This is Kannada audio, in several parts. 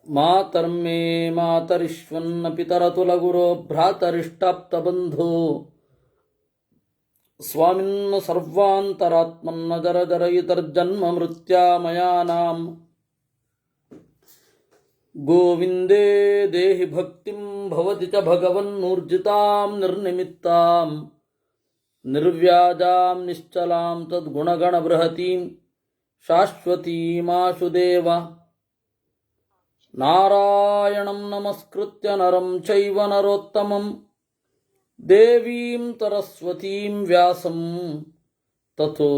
ಮಾತರ್ಮೇ ಮಾತರಿಶ್ವನ್ನ ಪಿತರತುಲಗುರೋ ಭ್ರಾತರಿಷ್ಟಾಪ್ತಬಂಧೋ ಸ್ವಾಮಿನ್ನ ಸರ್ವಾಂತರಾತ್ಮನ್ನ ಜರ ಜರಯಿತರ್ಜನ್ಮ ಮೃತ್ಯಾಮಯಾನಾಂ ಗೋವಿಂದೇ ದೇಹಿ ಭಕ್ತಿಂ ಭವತಿ ಚ ಭಗವನ್ನೂರ್ಜಿತಾಂ ನಿರ್ನಿಮಿತ್ತಾಂ ನಿರ್ವ್ಯಾಜಾಂ ನಿಶ್ಚಲಾಂ ತದ್ಗುಣಗಣಬೃಹತೀಂ ಶಾಶ್ವತೀಮಾಶು ದೇವ ನಾರಾಯಣಂ ನಮಸ್ಕೃತ್ಯ ನರಂ ಚೈವ ನರೋತ್ತಮಂ ದೇವೀಂ ಸರಸ್ವತೀಂ ವ್ಯಾಸಂ ತಥೋ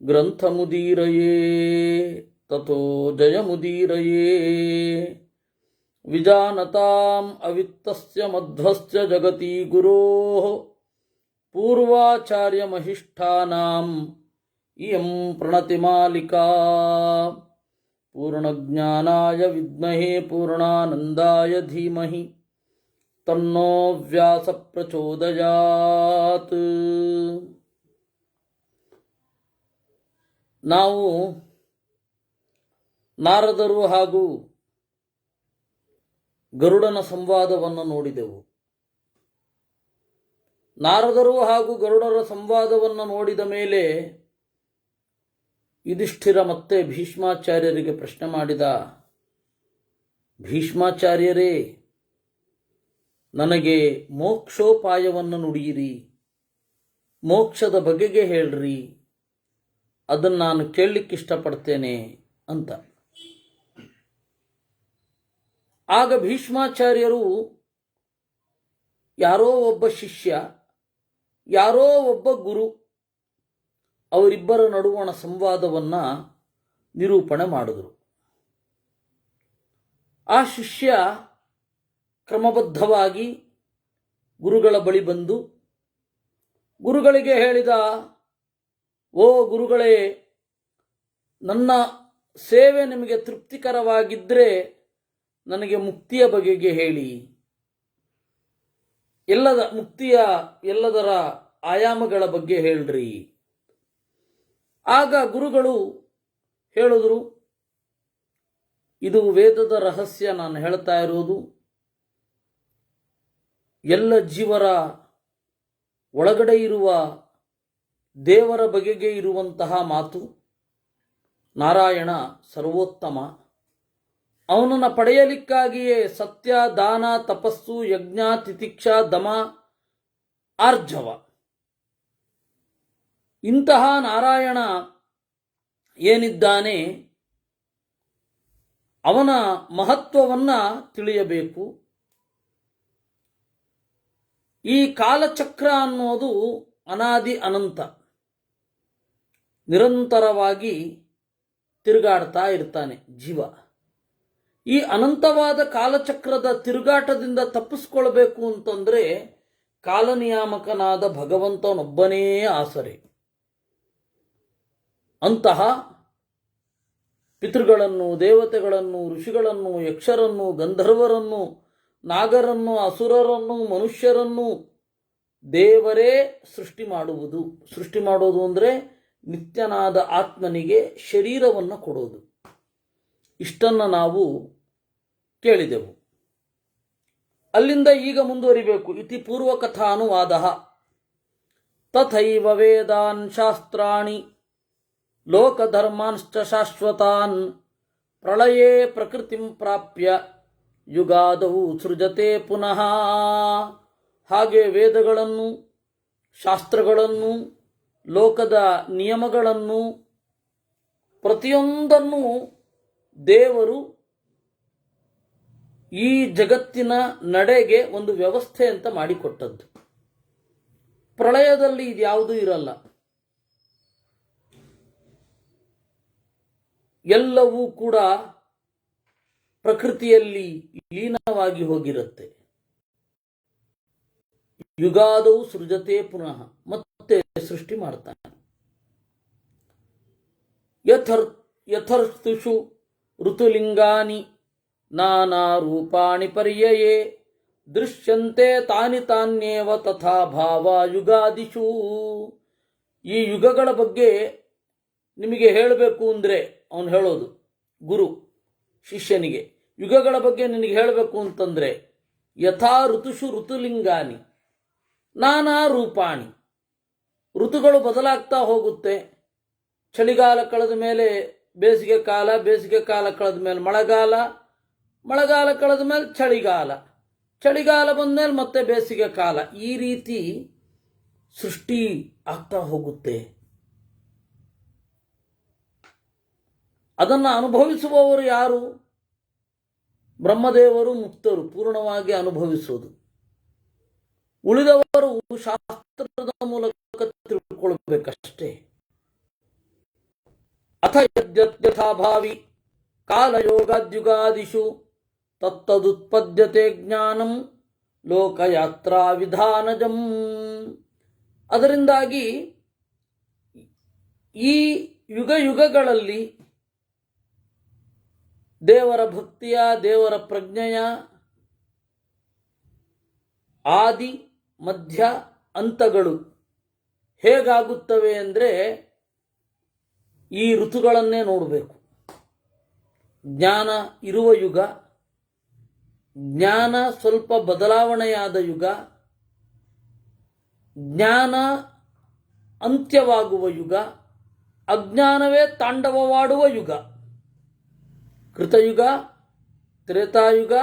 ಗ್ರಂಥಮುದೀರಯೇ ತಥೋ ಜಯಮುದೀರಯೇ ವಿಜಾನತಾಂ ಅವಿತ್ತಸ್ಯ ಮಧ್ವಸ್ಯ ಜಗತಿ ಗುರೋಃ ಪೂರ್ವಾಚಾರ್ಯಮಹಿಷ್ಠಾನಾಂ ಇಯಂ ಪ್ರಣತಿಮಾಲಿಕಾ ಪೂರ್ಣಜ್ಞಾನಾಯ ವಿದ್ಮಹೇ ಪೂರ್ಣಾನಂದಾಯ ಧೀಮಹಿ ತನ್ನೋ ವ್ಯಾಸ ಪ್ರಚೋದಯಾತ್. ನಾವು ನಾರದರು ಹಾಗೂ ಗರುಡನ ಸಂವಾದವನ್ನು ನೋಡಿದೆವು. ನಾರದರು ಹಾಗೂ ಗರುಡರ ಸಂವಾದವನ್ನು ನೋಡಿದ ಮೇಲೆ ಯುಧಿಷ್ಠಿರ ಮತ್ತೆ ಭೀಷ್ಮಾಚಾರ್ಯರಿಗೆ ಪ್ರಶ್ನೆ ಮಾಡಿದ. ಭೀಷ್ಮಾಚಾರ್ಯರೇ, ನನಗೆ ಮೋಕ್ಷೋಪಾಯವನ್ನು ನುಡಿಯಿರಿ, ಮೋಕ್ಷದ ಬಗೆಗೆ ಹೇಳ್ರಿ, ಅದನ್ನು ನಾನು ಕೇಳಲಿಕ್ಕೆ ಇಷ್ಟಪಡ್ತೇನೆ ಅಂತ. ಆಗ ಭೀಷ್ಮಾಚಾರ್ಯರು ಯಾರೋ ಒಬ್ಬ ಶಿಷ್ಯ, ಯಾರೋ ಒಬ್ಬ ಗುರು, ಅವರಿಬ್ಬರ ನಡುವಣ ಸಂವಾದವನ್ನು ನಿರೂಪಣೆ ಮಾಡಿದರು. ಆ ಶಿಷ್ಯ ಕ್ರಮಬದ್ಧವಾಗಿ ಗುರುಗಳ ಬಳಿ ಬಂದು ಗುರುಗಳಿಗೆ ಹೇಳಿದ, ಓ ಗುರುಗಳೇ, ನನ್ನ ಸೇವೆ ನಿಮಗೆ ತೃಪ್ತಿಕರವಾಗಿದ್ದರೆ ನನಗೆ ಮುಕ್ತಿಯ ಬಗೆಗೆ ಹೇಳಿ, ಎಲ್ಲದರ ಆಯಾಮಗಳ ಬಗ್ಗೆ ಹೇಳ್ರಿ. ಆಗ ಗುರುಗಳು ಹೇಳಿದ್ರು, ಇದು ವೇದದ ರಹಸ್ಯ ನಾನು ಹೇಳ್ತಾ ಇರೋದು. ಎಲ್ಲ ಜೀವರ ಒಳಗಡೆ ಇರುವ ದೇವರ ಬಗೆಗೆ ಇರುವಂತಹ ಮಾತು. ನಾರಾಯಣ ಸರ್ವೋತ್ತಮ, ಅವನನ್ನು ಪಡೆಯಲಿಕ್ಕಾಗಿಯೇ ಸತ್ಯ, ದಾನ, ತಪಸ್ಸು, ಯಜ್ಞ, ತಿತಿಕ್ಷಾ, ದಮ, ಆರ್ಜವ, ಇಂತಹ ನಾರಾಯಣ ಏನಿದ್ದಾನೆ ಅವನ ಮಹತ್ವವನ್ನು ತಿಳಿಯಬೇಕು. ಈ ಕಾಲಚಕ್ರ ಅನ್ನೋದು ಅನಾದಿ ಅನಂತ, ನಿರಂತರವಾಗಿ ತಿರುಗಾಡ್ತಾ ಇರ್ತಾನೆ ಜೀವ. ಈ ಅನಂತವಾದ ಕಾಲಚಕ್ರದ ತಿರುಗಾಟದಿಂದ ತಪ್ಪಿಸ್ಕೊಳ್ಬೇಕು ಅಂತಂದ್ರೆ ಕಾಲನಿಯಾಮಕನಾದ ಭಗವಂತನೊಬ್ಬನೇ ಆಸರೆ. ಅಂತಹ ಪಿತೃಗಳನ್ನು, ದೇವತೆಗಳನ್ನು, ಋಷಿಗಳನ್ನು, ಯಕ್ಷರನ್ನು, ಗಂಧರ್ವರನ್ನು, ನಾಗರನ್ನು, ಅಸುರರನ್ನು, ಮನುಷ್ಯರನ್ನು ದೇವರೇ ಸೃಷ್ಟಿ ಮಾಡುವುದು. ಸೃಷ್ಟಿ ಮಾಡೋದು ಅಂದರೆ ನಿತ್ಯನಾದ ಆತ್ಮನಿಗೆ ಶರೀರವನ್ನು ಕೊಡೋದು. ಇಷ್ಟನ್ನು ನಾವು ಕೇಳಿದೆವು. ಅಲ್ಲಿಂದ ಈಗ ಮುಂದುವರಿಬೇಕು. ಇತಿ ಪೂರ್ವಕಥಾನುವಾದ. ತಥೈವ ವೇದಾನ್ ಶಾಸ್ತ್ರಾಣಿ ಲೋಕಧರ್ಮಾಂಶ್ಚ ಶಾಶ್ವತಾನ್ ಪ್ರಳಯೇ ಪ್ರಕೃತಿಂ ಪ್ರಾಪ್ಯ ಯುಗಾದೌ ಸೃಜತೆ ಪುನಃ. ಹಾಗೆ ವೇದಗಳನ್ನು, ಶಾಸ್ತ್ರಗಳನ್ನು, ಲೋಕದ ನಿಯಮಗಳನ್ನು ಪ್ರತಿಯೊಂದನ್ನು ದೇವರು ಈ ಜಗತ್ತಿನ ನಡೆಗೆ ಒಂದು ವ್ಯವಸ್ಥೆ ಅಂತ ಮಾಡಿಕೊಟ್ಟದ್ದು. ಪ್ರಳಯದಲ್ಲಿ ಇದ್ಯಾವುದೂ ಇರಲ್ಲ, ಎಲ್ಲವೂ ಕೂಡ ಪ್ರಕೃತಿಯಲ್ಲಿ ಲೀನವಾಗಿ ಹೋಗಿರುತ್ತೆ. ಯುಗಾದವು ಸೃಜತೆ ಪುನಃ, ಮತ್ತೆ ಸೃಷ್ಟಿ ಮಾಡ್ತಾನೆ. ಯಥರ್ಥಿಷು ಋತುಲಿಂಗಾನಿ ನಾನಾ ರೂಪಾಣಿ ಪರ್ಯಯೇ ದೃಶ್ಯಂತೆ ತಾನಿ ತಾನ್ಯೇವ ತಥಾ ಭಾವ ಯುಗಾದಿಷು. ಈ ಯುಗಗಳ ಬಗ್ಗೆ ನಿಮಗೆ ಹೇಳಬೇಕು ಅಂದರೆ ಅವನು ಹೇಳೋದು ಗುರು ಶಿಷ್ಯನಿಗೆ, ಯುಗಗಳ ಬಗ್ಗೆ ನಿನಗೆ ಹೇಳಬೇಕು ಅಂತಂದರೆ, ಯಥಾ ಋತುಷು ಋತುಲಿಂಗಾನಿ ನಾನಾ ರೂಪಾಣಿ. ಋತುಗಳು ಬದಲಾಗ್ತಾ ಹೋಗುತ್ತೆ. ಚಳಿಗಾಲ ಕಳೆದ ಮೇಲೆ ಬೇಸಿಗೆ ಕಾಲ, ಬೇಸಿಗೆ ಕಾಲ ಕಳೆದ ಮೇಲೆ ಮಳೆಗಾಲ, ಮಳೆಗಾಲ ಕಳೆದ ಮೇಲೆ ಚಳಿಗಾಲ, ಚಳಿಗಾಲ ಬಂದ ಮೇಲೆ ಮತ್ತೆ ಬೇಸಿಗೆ ಕಾಲ. ಈ ರೀತಿ ಸೃಷ್ಟಿ ಆಗ್ತಾ ಹೋಗುತ್ತೆ. ಅದನ್ನು ಅನುಭವಿಸುವವರು ಯಾರು? ಬ್ರಹ್ಮದೇವರು ಮುಕ್ತರು, ಪೂರ್ಣವಾಗಿ ಅನುಭವಿಸೋದು. ಉಳಿದವರು ಶಾಸ್ತ್ರದ ಮೂಲಕ ತಿಳ್ಕೊಳ್ಬೇಕಷ್ಟೇ. ಅಥ ಯಥಾಭಾವಿ ಕಾಲಯೋಗಾದ್ಯುಗಾದಿಷು ತತ್ತದುತ್ಪದ್ಯತೆ ಜ್ಞಾನಂ ಲೋಕಯಾತ್ರಾ ವಿಧಾನಜಂ. ಅದರಿಂದಾಗಿ ಈ ಯುಗ ಯುಗಗಳಲ್ಲಿ ದೇವರ ಭಕ್ತಿಯ, ದೇವರ ಪ್ರಜ್ಞೆಯ ಆದಿ ಮಧ್ಯ ಅಂತಗಳು ಹೇಗಾಗುತ್ತವೆ ಅಂದರೆ ಈ ಋತುಗಳನ್ನೇ ನೋಡಬೇಕು. ಜ್ಞಾನ ಇರುವ ಯುಗ, ಜ್ಞಾನ ಸ್ವಲ್ಪ ಬದಲಾವಣೆಯಾದ ಯುಗ, ಜ್ಞಾನ ಅಂತ್ಯವಾಗುವ ಯುಗ, ಅಜ್ಞಾನವೇ ತಾಂಡವವಾಡುವ ಯುಗ. ಕೃತಯುಗ, ತ್ರೇತಾಯುಗ,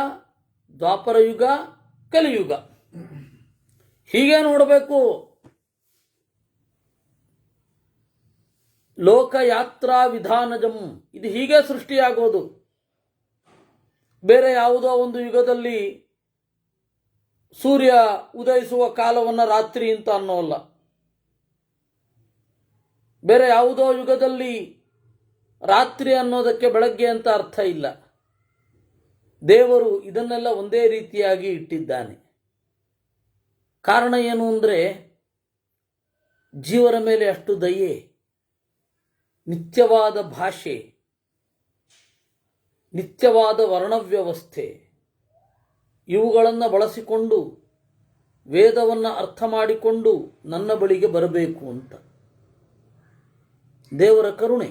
ದ್ವಾಪರಯುಗ, ಕಲಿಯುಗ. ಹೀಗೆ ನೋಡಬೇಕು. ಲೋಕಯಾತ್ರಾ ವಿಧಾನಜಂ, ಇದು ಹೀಗೆ ಸೃಷ್ಟಿಯಾಗೋದು. ಬೇರೆ ಯಾವುದೋ ಒಂದು ಯುಗದಲ್ಲಿ ಸೂರ್ಯ ಉದಯಿಸುವ ಕಾಲವನ್ನು ರಾತ್ರಿ ಅಂತ ಅನ್ನೋಲ್ಲ. ಬೇರೆ ಯಾವುದೋ ಯುಗದಲ್ಲಿ ರಾತ್ರಿ ಅನ್ನೋದಕ್ಕೆ ಬೆಳಗ್ಗೆ ಅಂತ ಅರ್ಥ ಇಲ್ಲ. ದೇವರು ಇದನ್ನೆಲ್ಲ ಒಂದೇ ರೀತಿಯಾಗಿ ಇಟ್ಟಿದ್ದಾನೆ. ಕಾರಣ ಏನು ಅಂದರೆ ಜೀವರ ಮೇಲೆ ಅಷ್ಟು ದಯೆ, ನಿತ್ಯವಾದ ಭಾಷೆ, ನಿತ್ಯವಾದ ವರ್ಣವ್ಯವಸ್ಥೆ, ಇವುಗಳನ್ನು ಬಳಸಿಕೊಂಡು ವೇದವನ್ನು ಅರ್ಥ ಮಾಡಿಕೊಂಡು ನನ್ನ ಬಳಿಗೆ ಬರಬೇಕು ಅಂತ ದೇವರ ಕರುಣೆ.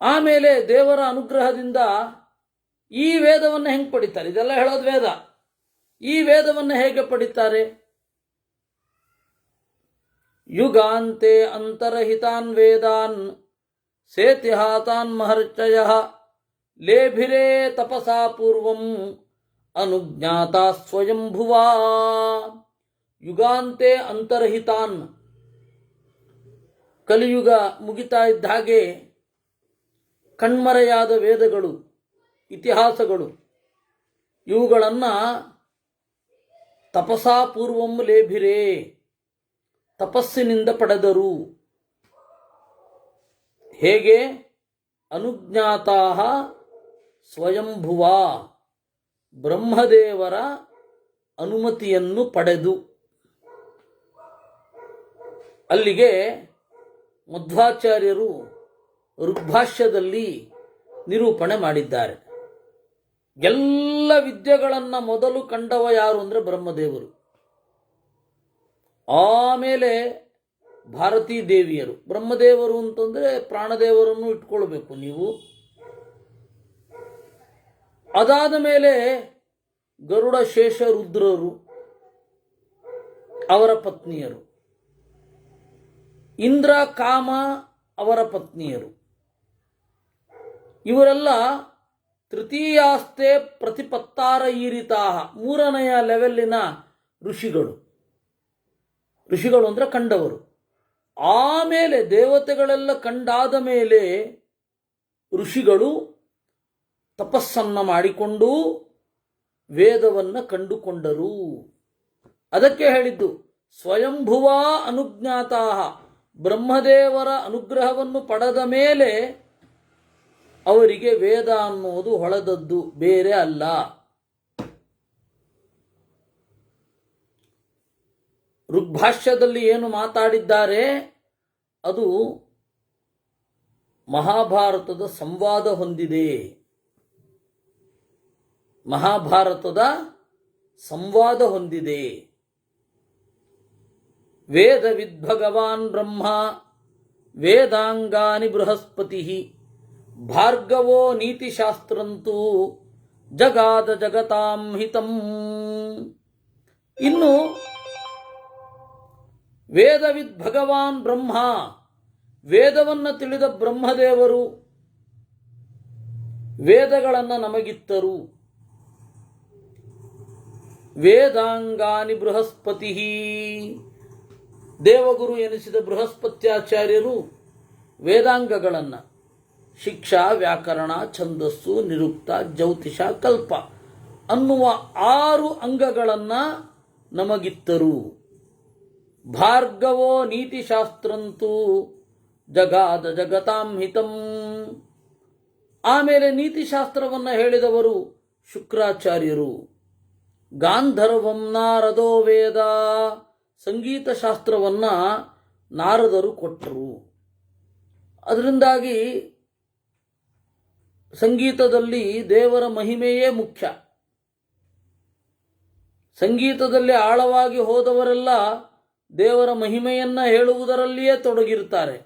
ಆಮೇಲೆ ದೇವರ ಅನುಗ್ರಹದಿಂದ ಈ ವೇದವನ್ನು ಹೆಂಗೆ ಪಡಿತಾರೆ? ಇದೆಲ್ಲ ಹೇಳೋದು ವೇದ. ಈ ವೇದವನ್ನು ಹೇಗೆ ಪಡಿತಾರೆ? ಯುಗಾಂತೆ ಅಂತರಹಿತಾನ್ ವೇದಾನ್ ಸೇತಿಹಾತಾನ್ ಮಹರ್ಷಯ ಲೇಭಿರೇ ತಪಸಾ ಪೂರ್ವಂ ಅನುಜ್ಞಾತಾ ಸ್ವಯಂಭುವಾ. ಯುಗಾಂತೆ ಅಂತರ್ಹಿತಾನ್, ಕಲಿಯುಗ ಮುಗಿತಾ ಇದ್ದ ಹಾಗೆ ಕಣ್ಮರೆಯಾದ ವೇದಗಳು, ಇತಿಹಾಸಗಳು, ಇವುಗಳನ್ನು ತಪಸಾ ಪೂರ್ವಂ ಲೇಭಿರೇ, ತಪಸ್ಸಿನಿಂದ ಪಡೆದರು. ಹೇಗೆ? ಅನುಜ್ಞಾತಾ ಸ್ವಯಂಭುವ, ಬ್ರಹ್ಮದೇವರ ಅನುಮತಿಯನ್ನು ಪಡೆದು. ಅಲ್ಲಿಗೆ ಮಧ್ವಾಚಾರ್ಯರು ಋಗ್ಭಾಷ್ಯದಲ್ಲಿ ನಿರೂಪಣೆ ಮಾಡಿದ್ದಾರೆ. ಎಲ್ಲ ವಿದ್ಯೆಗಳನ್ನು ಮೊದಲು ಕಂಡವ ಯಾರು ಅಂದರೆ ಬ್ರಹ್ಮದೇವರು. ಆಮೇಲೆ ಭಾರತೀ ದೇವಿಯರು. ಬ್ರಹ್ಮದೇವರು ಅಂತಂದರೆ ಪ್ರಾಣದೇವರನ್ನು ಇಟ್ಕೊಳ್ಬೇಕು ನೀವು. ಅದಾದ ಮೇಲೆ ಗರುಡ, ಶೇಷ, ರುದ್ರರು, ಅವರ ಪತ್ನಿಯರು, ಇಂದ್ರ, ಕಾಮ, ಅವರ ಪತ್ನಿಯರು. ಇವರೆಲ್ಲ ತೃತೀಯಾಸ್ತೆ ಪ್ರತಿಪತ್ತಾರ ಈರಿತಾಹ, ಮೂರನೆಯ ಲೆವೆಲ್ಲಿನ ಋಷಿಗಳು. ಋಷಿಗಳು ಅಂದರೆ ಕಂಡವರು. ಆಮೇಲೆ ದೇವತೆಗಳೆಲ್ಲ ಕಂಡಾದ ಮೇಲೆ ಋಷಿಗಳು ತಪಸ್ಸನ್ನು ಮಾಡಿಕೊಂಡು ವೇದವನ್ನು ಕಂಡುಕೊಂಡರು. ಅದಕ್ಕೆ ಹೇಳಿದ್ದು ಸ್ವಯಂಭುವ ಅನುಜ್ಞಾತಾ, ಬ್ರಹ್ಮದೇವರ ಅನುಗ್ರಹವನ್ನು ಪಡೆದ ಮೇಲೆ ಅವರಿಗೆ ವೇದ ಅನ್ನೋದು ಹೊಳೆದದ್ದು, ಬೇರೆ ಅಲ್ಲ. ಋಗ್ಭಾಷ್ಯದಲ್ಲಿ ಏನು ಮಾತಾಡಿದ್ದಾರೆ ಅದು ಮಹಾಭಾರತದ ಸಂವಾದ ಹೊಂದಿದೆ. ಮಹಾಭಾರತದ ಸಂವಾದ ಹೊಂದಿದೆ. ವೇದವಿದ್ ಭಗವಾನ್ ಬ್ರಹ್ಮ ವೇದಾಂಗಾನಿ ಬೃಹಸ್ಪತಿ ಭಾರ್ಗವೋ ನೀತಿಶಾಸ್ತ್ರಂತೂ ಜಗಾದ ಜಗತಾಂ ಹಿತಂ. ಇನ್ನು ವೇದವಿದ್ ಭಗವಾನ್ ಬ್ರಹ್ಮ, ವೇದವನ್ನು ತಿಳಿದ ಬ್ರಹ್ಮದೇವರು ವೇದಗಳನ್ನು ನಮಗಿತ್ತರು. ವೇದಾಂಗಾನಿ ಬೃಹಸ್ಪತಿ, ದೇವಗುರು ಎನಿಸಿದ ಬೃಹಸ್ಪತ್ಯಾಚಾರ್ಯರು ವೇದಾಂಗಗಳನ್ನು ಶಿಕ್ಷಾ, ವ್ಯಾಕರಣ, ಛಂದಸ್ಸು, ನಿರುಕ್ತ, ಜ್ಯೋತಿಷ, ಕಲ್ಪ ಅನ್ನುವ 6 ಅಂಗಗಳನ್ನು ನಮಗಿತ್ತರು. ಭಾರ್ಗವೋ ನೀತಿಶಾಸ್ತ್ರಂತೂ ಜಗಾದ ಜಗತಾಂ ಹಿತಂ. ಆಮೇಲೆ ನೀತಿಶಾಸ್ತ್ರವನ್ನು ಹೇಳಿದವರು ಶುಕ್ರಾಚಾರ್ಯರು. ಗಾಂಧರ್ವಂ ನಾರದೋ ವೇದ, ಸಂಗೀತ ಶಾಸ್ತ್ರವನ್ನು ನಾರದರು ಕೊಟ್ಟರು. ಅದರಿಂದಾಗಿ ಸಂಗೀತದಲ್ಲಿ ದೇವರ ಮಹಿಮೆಯೇ ಮುಖ್ಯ. ಸಂಗೀತದಲ್ಲಿ ಆಳವಾಗಿ ಹೋದವರೆಲ್ಲ ದೇವರ ಮಹಿಮೆಯನ್ನು ಹೇಳುವುದರಲ್ಲಿಯೇ ತೊಡಗಿರುತ್ತಾರೆ.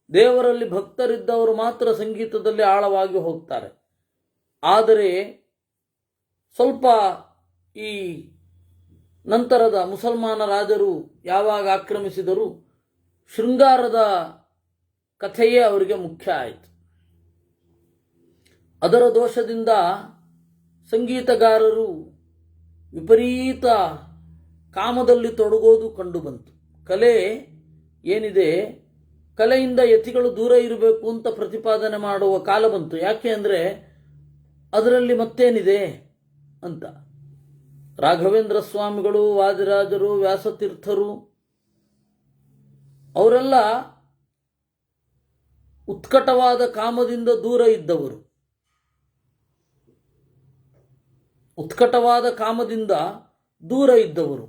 ದೇವರಲ್ಲಿ ಭಕ್ತರಿದ್ದವರು ಮಾತ್ರ ಸಂಗೀತದಲ್ಲಿ ಆಳವಾಗಿ ಹೋಗ್ತಾರೆ. ಆದರೆ ಸ್ವಲ್ಪ ಈ ನಂತರದ ಮುಸಲ್ಮಾನ ರಾಜರು ಯಾವಾಗ ಆಕ್ರಮಿಸಿದರು, ಶೃಂಗಾರದ ಕಥೆಯೇ ಅವರಿಗೆ ಮುಖ್ಯ ಆಯಿತು. ಅದರ ದೋಷದಿಂದ ಸಂಗೀತಗಾರರು ವಿಪರೀತ ಕಾಮದಲ್ಲಿ ತೊಡಗೋದು ಕಂಡುಬಂತು. ಕಲೆ ಏನಿದೆ, ಕಲೆಯಿಂದ ಯತಿಗಳು ದೂರ ಇರಬೇಕು ಅಂತ ಪ್ರತಿಪಾದನೆ ಮಾಡುವ ಕಾಲ ಬಂತು. ಯಾಕೆ ಅಂದರೆ ಅದರಲ್ಲಿ ಮತ್ತೇನಿದೆ ಅಂತ. ರಾಘವೇಂದ್ರ ಸ್ವಾಮಿಗಳು, ವಾದಿರಾಜರು, ವ್ಯಾಸತೀರ್ಥರು ಅವರೆಲ್ಲ ಉತ್ಕಟವಾದ ಕಾಮದಿಂದ ದೂರ ಇದ್ದವರು. ಉತ್ಕಟವಾದ ಕಾಮದಿಂದ ದೂರ ಇದ್ದವರು.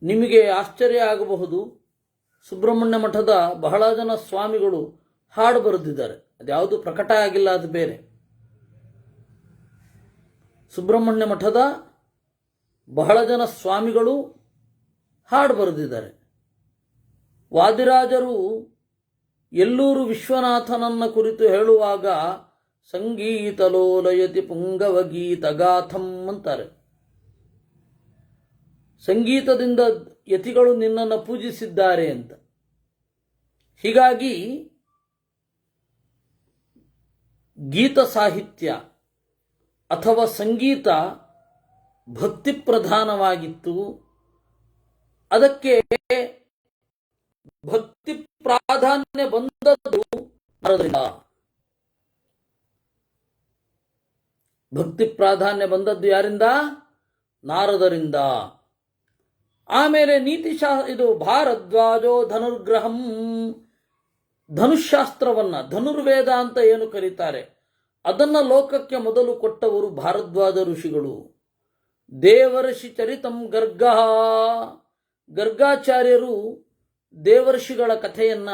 ನಿಮಗೆ ಆಶ್ಚರ್ಯ ಆಗಬಹುದು, ಸುಬ್ರಹ್ಮಣ್ಯ ಮಠದ ಬಹಳ ಜನ ಸ್ವಾಮಿಗಳು ಹಾಡು ಬರೆದಿದ್ದಾರೆ. ಅದ್ಯಾವುದು ಪ್ರಕಟ ಆಗಿಲ್ಲ, ಅದು ಬೇರೆ. ಸುಬ್ರಹ್ಮಣ್ಯ ಮಠದ ಬಹಳ ಜನ ಸ್ವಾಮಿಗಳು ಹಾಡು ಬರೆದಿದ್ದಾರೆ. ವಾದಿರಾಜರು ಎಲ್ಲೂರು ವಿಶ್ವನಾಥನನ್ನ ಕುರಿತು ಹೇಳುವಾಗ ಸಂಗೀತಲೋಲಯತಿ ಪುಂಗವ ಗೀತಗಾಥಂ ಅಂತಾರೆ. ಸಂಗೀತದಿಂದ ಯತಿಗಳು ನಿನ್ನನ್ನು ಪೂಜಿಸಿದ್ದಾರೆ ಅಂತ. ಹೀಗಾಗಿ ಗೀತ ಸಾಹಿತ್ಯ ಅಥವಾ ಸಂಗೀತ ಭಕ್ತಿ ಪ್ರಧಾನವಾಗಿತ್ತು. ಅದಕ್ಕೆ ಭಕ್ತಿ ಪ್ರಾಧಾನ್ಯ ಬಂದದ್ದು ನಾರದರಿಂದ. ಭಕ್ತಿ ಪ್ರಾಧಾನ್ಯ ಬಂದದ್ದು ಯಾರಿಂದ? ನಾರದರಿಂದ. ಆಮೇಲೆ ಇದು ಭಾರದ್ವಾಜೋ ಧನುರ್ಗ್ರಹಂ, ಧನುಶಾಸ್ತ್ರವನ್ನ, ಧನುರ್ವೇದ ಅಂತ ಏನು ಕರೀತಾರೆ, ಅದನ್ನ ಲೋಕಕ್ಕೆ ಮೊದಲು ಕೊಟ್ಟವರು ಭಾರದ್ವಾಜ ಋಷಿಗಳು. ದೇವರ್ಷಿ ಚರಿತಂ ಗರ್ಗಃ, ಗರ್ಗಾಚಾರ್ಯರು ದೇವರ್ಷಿಗಳ ಕಥೆಯನ್ನ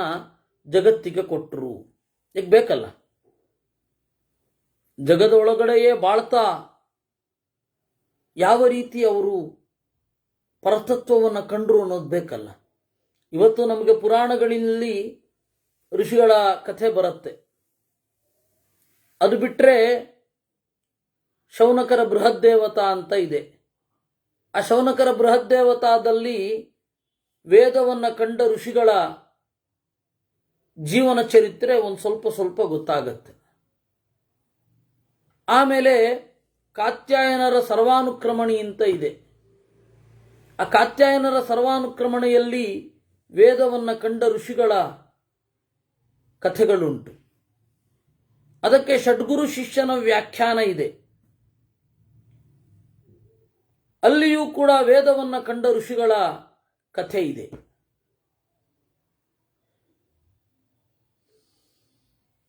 ಜಗತ್ತಿಗೆ ಕೊಟ್ಟರು. ಈಗ ಬೇಕಲ್ಲ, ಜಗದ ಒಳಗಡೆಯೇ ಬಾಳ್ತಾ ಯಾವ ರೀತಿ ಅವರು ಪರತತ್ವವನ್ನು ಕಂಡ್ರು ಅನ್ನೋದು ಬೇಕಲ್ಲ. ಇವತ್ತು ನಮಗೆ ಪುರಾಣಗಳಲ್ಲಿ ಋಷಿಗಳ ಕಥೆ ಬರುತ್ತೆ. ಅದು ಬಿಟ್ಟರೆ ಶೌನಕರ ಬೃಹದ್ದೇವತಾ ಅಂತ ಇದೆ. ಆ ಶೌನಕರ ಬೃಹದ್ದೇವತಾದಲ್ಲಿ ವೇದವನ್ನು ಕಂಡ ಋಷಿಗಳ ಜೀವನ ಚರಿತ್ರೆ ಒಂದು ಸ್ವಲ್ಪ ಸ್ವಲ್ಪ ಗೊತ್ತಾಗತ್ತೆ. ಆಮೇಲೆ ಕಾತ್ಯಾಯನರ ಸರ್ವಾನುಕ್ರಮಣಿ ಅಂತ ಇದೆ. ಆ ಕಾತ್ಯಾಯನರ ಸರ್ವಾನುಕ್ರಮಣೆಯಲ್ಲಿ ವೇದವನ್ನು ಕಂಡ ಋಷಿಗಳ ಕಥೆಗಳುಂಟು. ಅದಕ್ಕೆ ಷಡ್ಗುರು ಶಿಷ್ಯನ ವ್ಯಾಖ್ಯಾನ ಇದೆ. ಅಲ್ಲಿಯೂ ಕೂಡ ವೇದವನ್ನು ಕಂಡ ಋಷಿಗಳ ಕಥೆ ಇದೆ.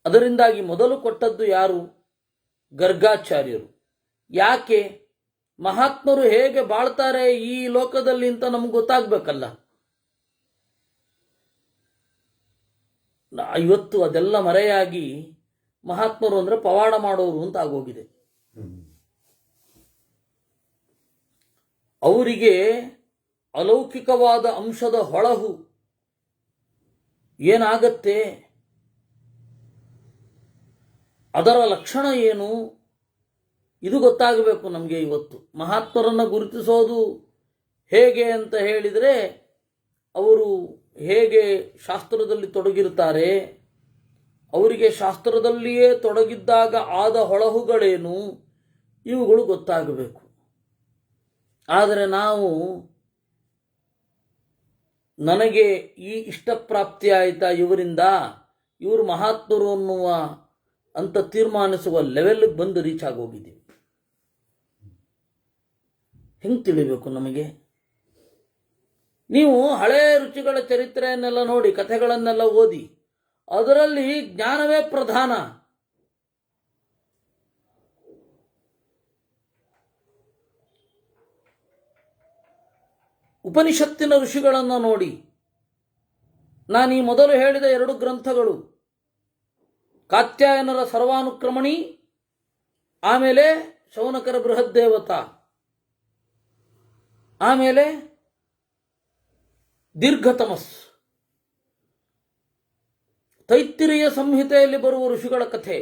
ಅದರಿಂದಾಗಿ ಮೊದಲು ಕೊಟ್ಟದ್ದು ಯಾರು? ಗರ್ಗಾಚಾರ್ಯರು. ಯಾಕೆ? ಮಹಾತ್ಮರು ಹೇಗೆ ಬಾಳ್ತಾರೆ ಈ ಲೋಕದಲ್ಲಿ ಅಂತ ನಮ್ಗೆ ಗೊತ್ತಾಗ್ಬೇಕಲ್ಲ. ಇವತ್ತು ಅದೆಲ್ಲ ಮರೆಯಾಗಿ ಮಹಾತ್ಮರು ಅಂದ್ರೆ ಪವಾಡ ಮಾಡೋರು ಅಂತ ಆಗೋಗಿದೆ. ಅವರಿಗೆ ಅಲೌಕಿಕವಾದ ಅಂಶದ ಹೊಳಹು ಏನಾಗತ್ತೆ, ಅದರ ಲಕ್ಷಣ ಏನು, ಇದು ಗೊತ್ತಾಗಬೇಕು ನಮಗೆ. ಇವತ್ತು ಮಹಾತ್ಮರನ್ನು ಗುರುತಿಸೋದು ಹೇಗೆ ಅಂತ ಹೇಳಿದರೆ, ಅವರು ಹೇಗೆ ಶಾಸ್ತ್ರದಲ್ಲಿ ತೊಡಗಿರ್ತಾರೆ, ಅವರಿಗೆ ಶಾಸ್ತ್ರದಲ್ಲಿಯೇ ತೊಡಗಿದ್ದಾಗ ಆದ ಹೊಳಹುಗಳೇನು, ಇವುಗಳು ಗೊತ್ತಾಗಬೇಕು. ಆದರೆ ನಾವು ನನಗೆ ಈ ಇಷ್ಟಪ್ರಾಪ್ತಿ ಆಯಿತಾ ಇವರಿಂದ, ಇವರು ಮಹಾತ್ಮರು ಅನ್ನುವ ಅಂತ ತೀರ್ಮಾನಿಸುವ ಲೆವೆಲ್ಗೆ ಬಂದು ರೀಚ್ ಆಗೋಗಿದ್ದೀವಿ. ಹೆಂಗೆ ತಿಳಿಬೇಕು ನಮಗೆ? ನೀವು ಹಳೆಯ ರುಚಿಗಳ ಚರಿತ್ರೆಯನ್ನೆಲ್ಲ ನೋಡಿ, ಕಥೆಗಳನ್ನೆಲ್ಲ ಓದಿ, ಅದರಲ್ಲಿ ಜ್ಞಾನವೇ ಪ್ರಧಾನ. ಉಪನಿಷತ್ತಿನ ಋಷಿಗಳನ್ನು ನೋಡಿ, ನಾನು ಈ ಮೊದಲು ಹೇಳಿದ 2 ಗ್ರಂಥಗಳು, ಕಾತ್ಯಾಯನರ ಸರ್ವಾನುಕ್ರಮಣಿ, ಆಮೇಲೆ ಶೌನಕರ ಬೃಹದ್ದೇವತಾ, ಆಮೇಲೆ ದೀರ್ಘತಮಸ್, ತೈತ್ತಿರಿಯ ಸಂಹಿತೆಯಲ್ಲಿ ಬರುವ ಋಷಿಗಳ ಕಥೆ,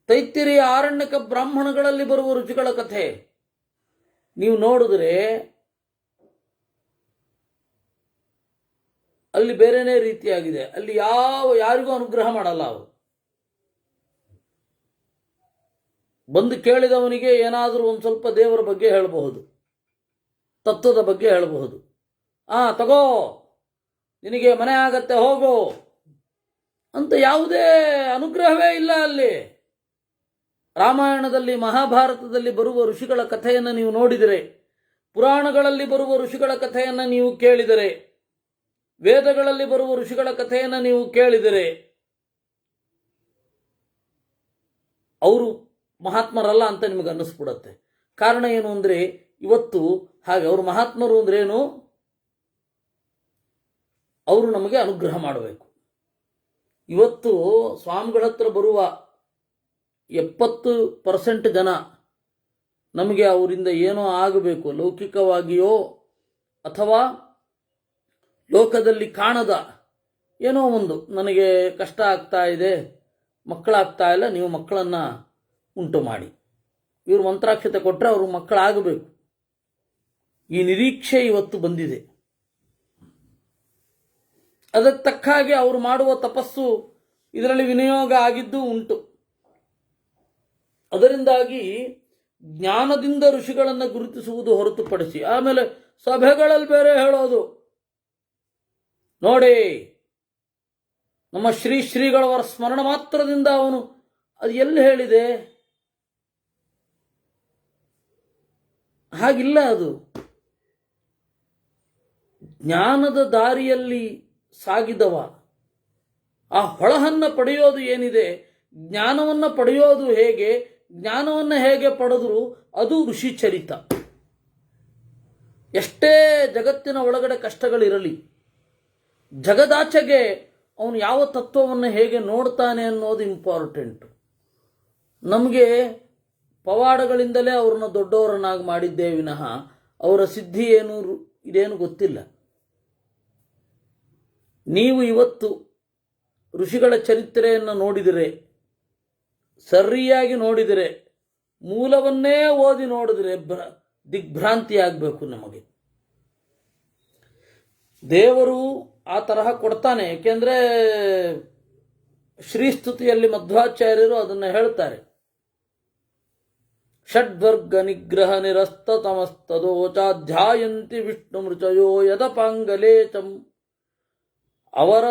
ತೈತ್ತಿರಿಯ ಆರಣ್ಯಕ ಬ್ರಾಹ್ಮಣಗಳಲ್ಲಿ ಬರುವ ಋಷಿಗಳ ಕಥೆ ನೀವು ನೋಡಿದ್ರೆ ಅಲ್ಲಿ ಬೇರೆನೇ ರೀತಿಯಾಗಿದೆ. ಅಲ್ಲಿ ಯಾರಿಗೂ ಅನುಗ್ರಹ ಮಾಡಲ್ಲ. ಅವರು ಬಂದು ಕೇಳಿದವನಿಗೆ ಏನಾದರೂ ಒಂದು ಸ್ವಲ್ಪ ದೇವರ ಬಗ್ಗೆ ಹೇಳಬಹುದು, ತತ್ವದ ಬಗ್ಗೆ ಹೇಳಬಹುದು. ತಗೋ, ನಿನಗೆ ಮನೆ ಆಗತ್ತೆ, ಹೋಗೋ ಅಂತ ಯಾವುದೇ ಅನುಗ್ರಹವೇ ಇಲ್ಲ ಅಲ್ಲಿ. ರಾಮಾಯಣದಲ್ಲಿ, ಮಹಾಭಾರತದಲ್ಲಿ ಬರುವ ಋಷಿಗಳ ಕಥೆಯನ್ನು ನೀವು ನೋಡಿದರೆ, ಪುರಾಣಗಳಲ್ಲಿ ಬರುವ ಋಷಿಗಳ ಕಥೆಯನ್ನು ನೀವು ಕೇಳಿದರೆ, ವೇದಗಳಲ್ಲಿ ಬರುವ ಋಷಿಗಳ ಕಥೆಯನ್ನು ನೀವು ಕೇಳಿದರೆ, ಅವರು ಮಹಾತ್ಮರಲ್ಲ ಅಂತ ನಿಮಗೆ ಅನ್ನಿಸ್ಬಿಡತ್ತೆ. ಕಾರಣ ಏನು ಅಂದರೆ, ಇವತ್ತು ಹಾಗೆ ಅವರು ಮಹಾತ್ಮರು ಅಂದ್ರೇನು, ಅವರು ನಮಗೆ ಅನುಗ್ರಹ ಮಾಡಬೇಕು. ಇವತ್ತು ಸ್ವಾಮಿಗಳ ಹತ್ರ ಬರುವ 70% ಜನ ನಮಗೆ ಅವರಿಂದ ಏನೋ ಆಗಬೇಕು, ಲೌಕಿಕವಾಗಿಯೋ ಅಥವಾ ಲೋಕದಲ್ಲಿ ಕಾಣದ ಏನೋ ಒಂದು, ನನಗೆ ಕಷ್ಟ ಆಗ್ತಾ ಇದೆ, ಮಕ್ಕಳಾಗ್ತಾ ಇಲ್ಲ, ನೀವು ಮಕ್ಕಳನ್ನು ಉಂಟು ಮಾಡಿ. ಇವರು ಮಂತ್ರಾಕ್ಷತೆ ಕೊಟ್ಟರೆ ಅವರು ಮಕ್ಕಳಾಗಬೇಕು, ಈ ನಿರೀಕ್ಷೆ ಇವತ್ತು ಬಂದಿದೆ. ಅದಕ್ಕೆ ತಕ್ಕ ಹಾಗೆ ಅವರು ಮಾಡುವ ತಪಸ್ಸು ಇದರಲ್ಲಿ ವಿನಿಯೋಗ ಆಗಿದ್ದು ಉಂಟು. ಅದರಿಂದಾಗಿ ಜ್ಞಾನದಿಂದ ಋಷಿಗಳನ್ನು ಗುರುತಿಸುವುದು ಹೊರತುಪಡಿಸಿ, ಆಮೇಲೆ ಸಭೆಗಳಲ್ಲಿ ಬೇರೆ ಹೇಳೋದು, ನೋಡಿ ನಮ್ಮ ಶ್ರೀಗಳವರ ಸ್ಮರಣ ಮಾತ್ರದಿಂದ ಅವನು, ಅದು ಎಲ್ಲಿ ಹೇಳಿದೆ? ಹಾಗಿಲ್ಲ. ಅದು ಜ್ಞಾನದ ದಾರಿಯಲ್ಲಿ ಸಾಗಿದವ ಆ ಹೊಳಹನ್ನು ಪಡೆಯೋದು ಏನಿದೆ, ಜ್ಞಾನವನ್ನು ಪಡೆಯೋದು ಹೇಗೆ, ಜ್ಞಾನವನ್ನು ಹೇಗೆ ಪಡೆದ್ರು ಅದು ಋಷಿ ಚರಿತ. ಎಷ್ಟೇ ಜಗತ್ತಿನ ಒಳಗಡೆ ಕಷ್ಟಗಳಿರಲಿ, ಜಗದಾಚೆಗೆ ಅವನು ಯಾವ ತತ್ವವನ್ನು ಹೇಗೆ ನೋಡ್ತಾನೆ ಅನ್ನೋದು ಇಂಪಾರ್ಟೆಂಟು. ನಮಗೆ ಪವಾಡಗಳಿಂದಲೇ ಅವ್ರನ್ನ ದೊಡ್ಡವರನ್ನಾಗಿ ಮಾಡಿದ್ದೇ ವಿನಃ ಅವರ ಸಿದ್ಧಿ ಏನು ಇದೇನು ಗೊತ್ತಿಲ್ಲ. ನೀವು ಇವತ್ತು ಋಷಿಗಳ ಚರಿತ್ರೆಯನ್ನು ನೋಡಿದರೆ, ಸರಿಯಾಗಿ ನೋಡಿದರೆ, ಮೂಲವನ್ನೇ ಓದಿ ನೋಡಿದರೆ ದಿಗ್ಭ್ರಾಂತಿ ಆಗಬೇಕು ನಮಗೆ. ದೇವರು ಆ ತರಹ ಕೊಡ್ತಾನೆ. ಏಕೆಂದರೆ ಶ್ರೀಸ್ತುತಿಯಲ್ಲಿ ಮಧ್ವಾಚಾರ್ಯರು ಅದನ್ನು ಹೇಳ್ತಾರೆ, ಷಡ್ವರ್ಗ ನಿಗ್ರಹ ನಿರಸ್ತ ತಮಸ್ತದೋಚಾಧ್ಯಾಯಂತಿ ವಿಷ್ಣು ಮೃಚಯೋ ಯದಪಾಂಗಲೇಚಂ. ಅವರ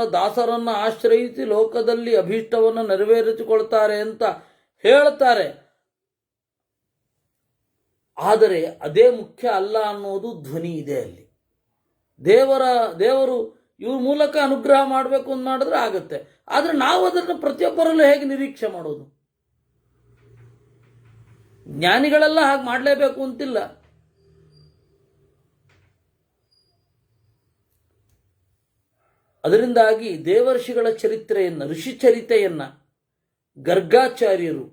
ದಾಸರನ್ನು ಆಶ್ರಯಿಸಿ ಲೋಕದಲ್ಲಿ ಅಭೀಷ್ಟವನ್ನು ನೆರವೇರಿಸಿಕೊಳ್ತಾರೆ ಅಂತ ಹೇಳ್ತಾರೆ. ಆದರೆ ಅದೇ ಮುಖ್ಯ ಅಲ್ಲ ಅನ್ನೋದು ಧ್ವನಿ ಇದೆ ಅಲ್ಲಿ. ದೇವರು ಇವ್ರ ಮೂಲಕ ಅನುಗ್ರಹ ಮಾಡಬೇಕು ಅಂತ ಮಾಡಿದ್ರೆ ಆಗುತ್ತೆ. ಆದರೆ ನಾವು ಅದನ್ನು ಪ್ರತಿಯೊಬ್ಬರಲ್ಲೂ ಹೇಗೆ ನಿರೀಕ್ಷೆ ಮಾಡೋದು? ಜ್ಞಾನಿಗಳೆಲ್ಲ ಹಾಗೆ ಮಾಡಲೇಬೇಕು ಅಂತಿಲ್ಲ. ಅದರಿಂದಾಗಿ ದೇವರ್ಷಿಗಳ ಚರಿತ್ರೆಯನ್ನು, ಋಷಿ ಚರಿತೆಯನ್ನು ಗರ್ಗಾಚಾರ್ಯರು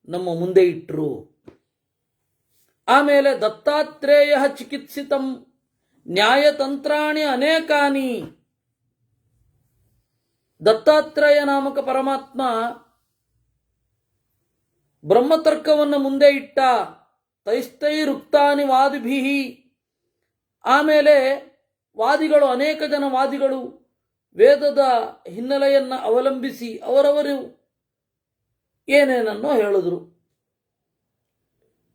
ನಮ್ಮ ಮುಂದೆ ಇಟ್ಟರು. ಆಮೇಲೆ ದತ್ತಾತ್ರೇಯ ಚಿಕಿತ್ಸಿತಂ ನ್ಯಾಯತಂತ್ರಾಣಿ ಅನೇಕಾನಿ. ದತ್ತಾತ್ರೇಯ ನಾಮಕ ಪರಮಾತ್ಮ ಬ್ರಹ್ಮತರ್ಕವನ್ನು ಮುಂದೆ ಇಟ್ಟ. ತೈಸ್ತೈರುಕ್ತಾನಿ ವಾದಿಭಿಹಿ. ಆಮೇಲೆ ವಾದಿಗಳು, ಅನೇಕ ಜನ ವಾದಿಗಳು ವೇದದ ಹಿನ್ನೆಲೆಯನ್ನು ಅವಲಂಬಿಸಿ ಅವರವರು ಏನೇನನ್ನೋ ಹೇಳಿದ್ರು.